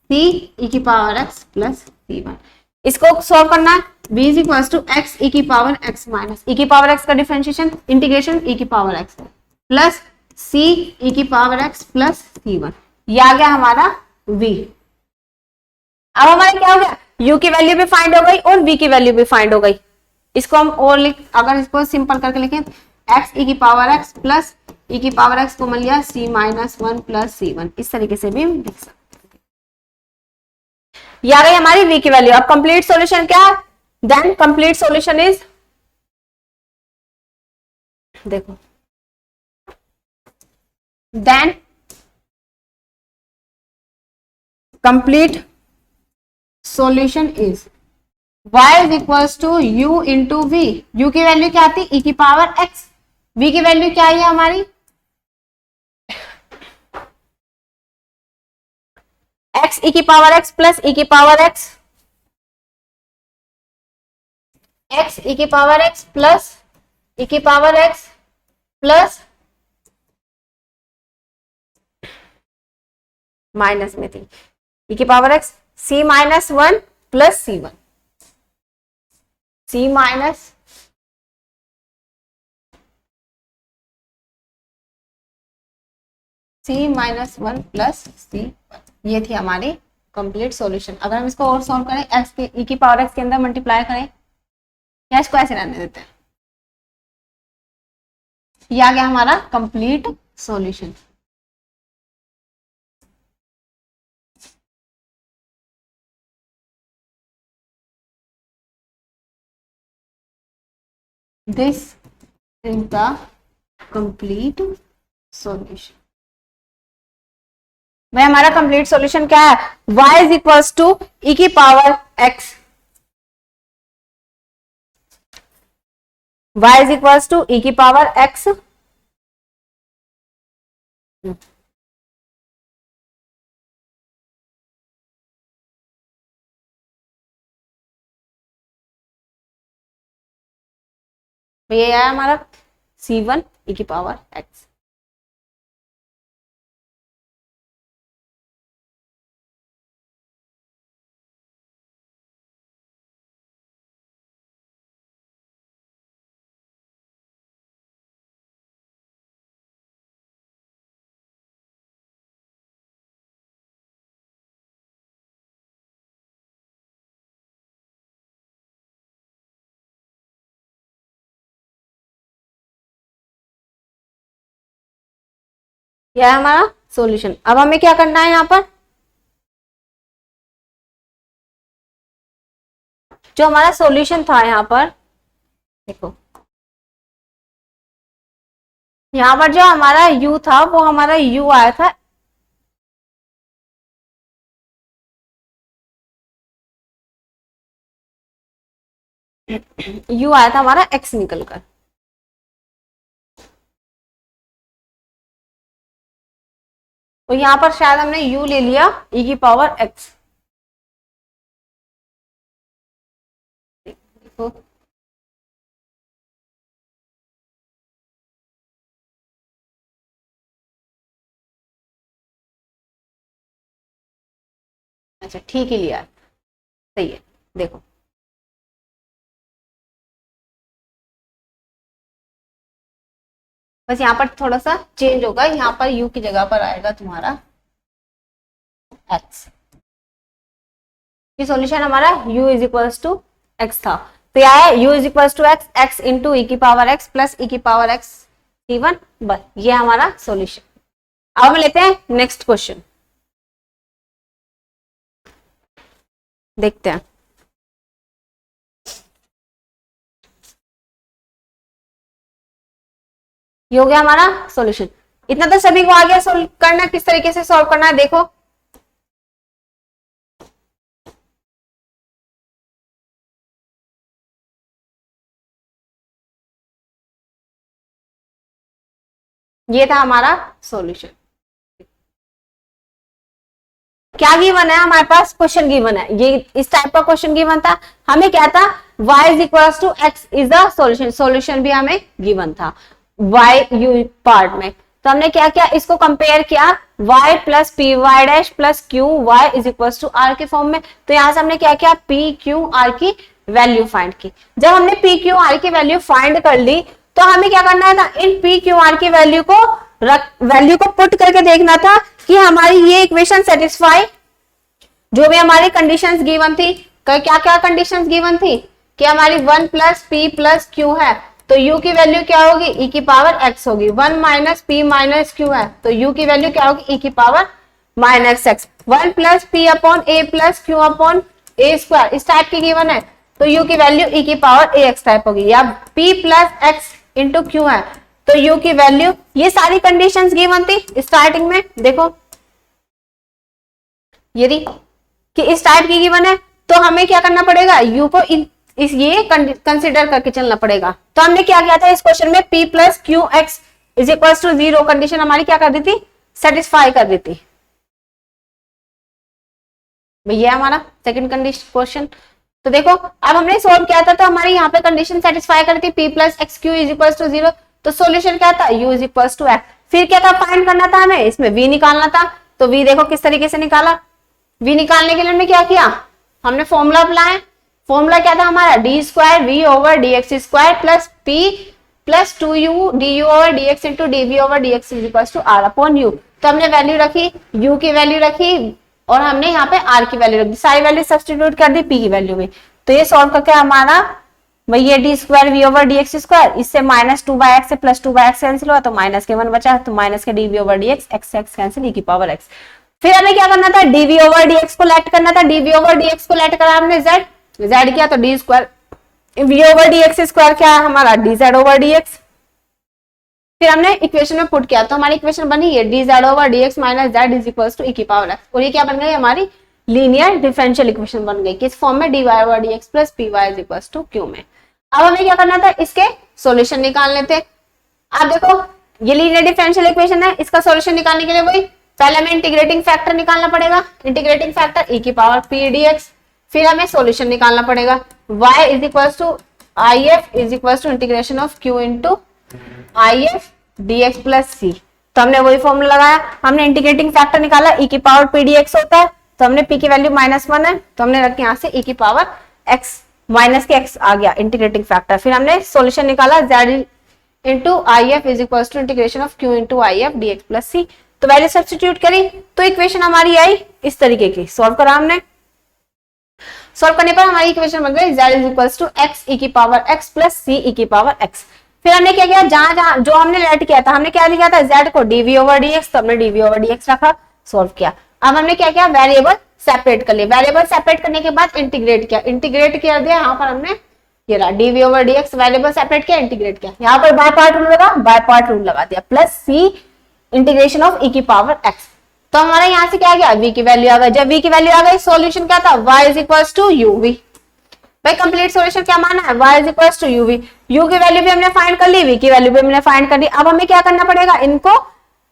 c e की पावर x प्लस c1, इसको सॉल्व करना है। v is equal to x e की पावर x माइनस e की पावर x का डिफरेंशिएशन इंटीग्रेशन e की power x plus c e की पावर x प्लस c1, ये आ गया हमारा v। अब हमारा क्या हो गया, u की वैल्यू भी फाइंड हो गई और v की वैल्यू भी फाइंड हो गई। इसको हम और लिख, अगर इसको सिंपल करके लिखें, x e की पावर x प्लस e की पावर x को मिल गया c माइनस 1 प्लस c1, इस तरीके से भी लिख सकते हैं। ये आ गई हमारी v की वैल्यू। अब कंप्लीट सॉल्यूशन क्या है, देन कंप्लीट सॉल्यूशन इज, देखो then complete solution is y is equals to u into v। u की वैल्यू क्या आती है, e की पावर x, v की वैल्यू क्या है हमारी x e की पावर x प्लस e की पावर x, x e की पावर x प्लस e की पावर x प्लस माइनस में थी e की power x c minus 1 plus c1, c minus -1 plus c1, ये थी हमारी कंप्लीट सॉल्यूशन। अगर हम इसको और सॉल्व करें, x के e की पावर x के अंदर मल्टीप्लाई करें या इसको ऐसे रहने देते हैं, ये आ गया हमारा complete solution. This is the complete solution. भाई हमारा कंप्लीट सॉल्यूशन क्या है? y is equals to e की power x, y is equals to e की पावर x, ये है हमारा c1 e की पावर x। यह है हमारा सॉल्यूशन। अब हमें क्या करना है, यहाँ पर जो हमारा सॉल्यूशन था, यहाँ पर देखो, यहाँ पर जो हमारा u था वो हमारा u आया था u आया था हमारा x निकलकर, तो यहाँ पर शायद हमने u ले लिया e की पावर x। देखो अच्छा ठीक ही लिया, सही है। देखो बस यहाँ पर थोड़ा सा चेंज होगा, यहाँ पर u की जगह पर आएगा तुम्हारा x। ये सॉल्यूशन हमारा u is equals to x था, तो यह है u is equals to x, x into e की पावर x प्लस e की पावर x c1, बस ये हमारा सॉल्यूशन। अब हम लेते हैं नेक्स्ट क्वेश्चन, देखते हैं। ये हो गया हमारा सॉल्यूशन। इतना तो सभी को आ गया सोल्व करना, किस तरीके से सॉल्व करना है देखो। ये था हमारा सॉल्यूशन। क्या गिवन है हमारे पास? क्वेश्चन गिवन है, ये इस टाइप का क्वेश्चन गिवन था। हमें क्या था? y is equal to x is the solution, solution भी हमें गिवन था y u पार्ट में। तो हमने क्या किया, इसको कंपेयर किया y plus p y dash plus q y is equal to r के फॉर्म में। तो यहां से हमने क्या किया, p q r की वैल्यू फाइंड की। जब हमने p q r की वैल्यू फाइंड कर ली तो हमें क्या करना था, इन p q r की वैल्यू को पुट करके देखना था कि हमारी ये इक्वेशन सेटिस्फाई, जो भी हमारी कंडीशंस गिवन थी। क्या क्या कंडीशंस गिवन थी कि हमारी 1 प्लस पी प्लस क्यू है, तो u की वैल्यू क्या होगी, e की पावर x होगी। 1 माइनस पी माइनस क्यू है, तो u की वैल्यू क्या होगी, e की power minus x। 1 plus p upon a plus q upon a square इस टाइप की गिवन है, तो u की वैल्यू e की पावर ax टाइप होगी। या p plus x into q है, तो u की वैल्यू, ये सारी कंडीशंस गिवन थी स्टार्टिंग में। देखो यदि कि इस टाइप की गिवन है तो हमें क्या करना पड़ेगा, u को इस ये कंसिडर करके चलना पड़ेगा। तो हमने क्या किया था इस क्वेश्चन में, p plus q x is equal to 0 condition हमारी क्या कर दी थी, सेटिस्फाई कर दी थी। ये हमारा सेकंड कंडीशन क्वेश्चन। तो देखो अब हमने सोल्व किया था, तो हमारी यहाँ पे कंडीशन सेटिस्फाई कर थी, p plus x q is equal to 0। तो सॉल्यूशन क्या था, u is equal to x। फिर क्या था, फाइंड करना था हमें, इसमें v निकालना था। तो v देखो किस तरीके से निकाला, v निकालने के लिए हमने क्या किया, हमने फॉर्मूला अप्लाई, फॉर्मूला क्या था हमारा, d square v over d x square plus p plus 2u du over dx into dv over dx is equal to r upon u। तो हमने वैल्यू रखी, u की वैल्यू रखी और हमने यहाँ पे r की वैल्यू रख दी, सारी वैल्यू सब्स्टिट्यूट कर दी p की वैल्यू में। तो ये सॉल्व करके हमारा वही ये d square v over d x square, इससे माइनस 2/x से प्लस 2/x कैंसिल हुआ तो माइनस के 1 बचा, तो माइनस के dv over dx, x x cancel e की पावर x। फिर हमें क्या करना था, dv ओवर dx को लेट करना था, dv ओवर dx को लेट करा हमने z किया तो d square v over dx square क्या है हमारा dz ओवर dx। फिर हमने इक्वेशन में पुट किया तो हमारी इक्वेशन बनी है dz over dx minus z is equal to e की पावर x। और ये क्या बन गई हमारी लीनियर डिफरेंशियल इक्वेशन बन गई, किस फॉर्म में, dy over dx plus py is equal to q में। अब हमें क्या करना था, इसके सॉल्यूशन निकालने थे। आप देखो ये लीनियर डिफरेंशियल इक्वेशन है, इसका सॉल्यूशन निकालने के लिए वही पहले हमें इंटीग्रेटिंग फैक्टर निकालना पड़ेगा, इंटीग्रेटिंग फैक्टर e की पावर p dx। फिर हमें सॉल्यूशन निकालना पड़ेगा y is equal to if is equal to integration of q into if dx plus c। तो हमने वही फॉर्मूला लगाया, हमने इंटीग्रेटिंग फैक्टर निकाला e की पावर p dx होता है, तो हमने p की वैल्यू -1 है तो हमने रखी यहाँ से e की पावर x माइनस के x आ गया इंटीग्रेटिंग फैक्टर। फिर हमने सॉल्यूशन निकाला z into if is equal to integration of q into if dx plus c। तो वैल्यू सब्स्टिट्यूट करी तो इक्वेशन हमारी आई इस तरीके की, सॉल्व करा हमने, सॉल्व करने पर हमारी इक्वेशन बन गई z is equal to x e की power x plus c e की पावर x। फिर हमने क्या किया, जहां जहां जो हमने लेट किया था, हमने क्या लिखा था z को dv ओवर dx, तो हमने dv ओवर dx रखा, सॉल्व किया। अब हमने क्या किया, वेरिएबल सेपरेट कर लिया, वेरिएबल सेपरेट करने के बाद इंटीग्रेट किया, इंटीग्रेट कर दिया, यहाँ पर हमने ये रहा dv over dx, variable separate किया, इंटीग्रेट किया, यहाँ पर बाय पार्ट रूल लगा, बाय पार्ट रूल लगा दिया, plus c integration of e की पावर x। तो हमारा यहाँ से क्या गया, v की वैल्यू आ गई, जब v की वैल्यू आ गई सॉल्यूशन क्या था, y is equal to uv। भाई कंप्लीट सॉल्यूशन क्या माना है, y is equal to uv, u की वैल्यू भी हमने फाइंड कर ली, v की वैल्यू भी हमने फाइंड कर ली। अब हमें क्या करना पड़ेगा, इनको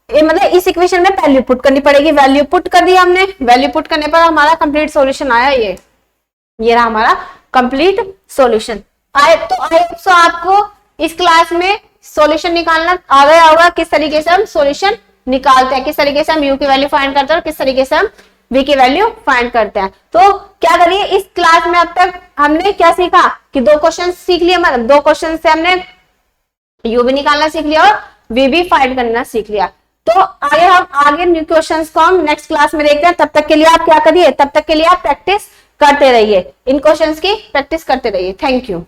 मतलब इस इक्वेशन में वैल्यू पुट करनी पड़ेगी, वैल्यू पुट कर दी हमने, वैल्यू पुट करने पर हमारा कंप्लीट सॉल्यूशन आया, ये रहा हमारा कंप्लीट सॉल्यूशन। तो आपको इस क्लास में सॉल्यूशन निकालना आ गया होगा, किस तरीके से हम सॉल्यूशन निकालते हैं, किस तरीके से हम u की वैल्यू फाइंड करते हैं और किस तरीके से हम v की वैल्यू फाइंड करते हैं। तो क्या करिए, इस क्लास में अब तक हमने क्या सीखा कि 2 क्वेश्चन सीख लिए, मतलब 2 क्वेश्चन से हमने u भी निकालना सीख लिया और v भी फाइंड करना सीख लिया। तो आगे न्यू क्वेश्चंस को हम नेक्स्ट क्लास में देखते हैं। तब तक के लिए आप क्या करिए, तब तक के लिए आप प्रैक्टिस करते रहिए, इन क्वेश्चंस की प्रैक्टिस करते रहिए। Thank you.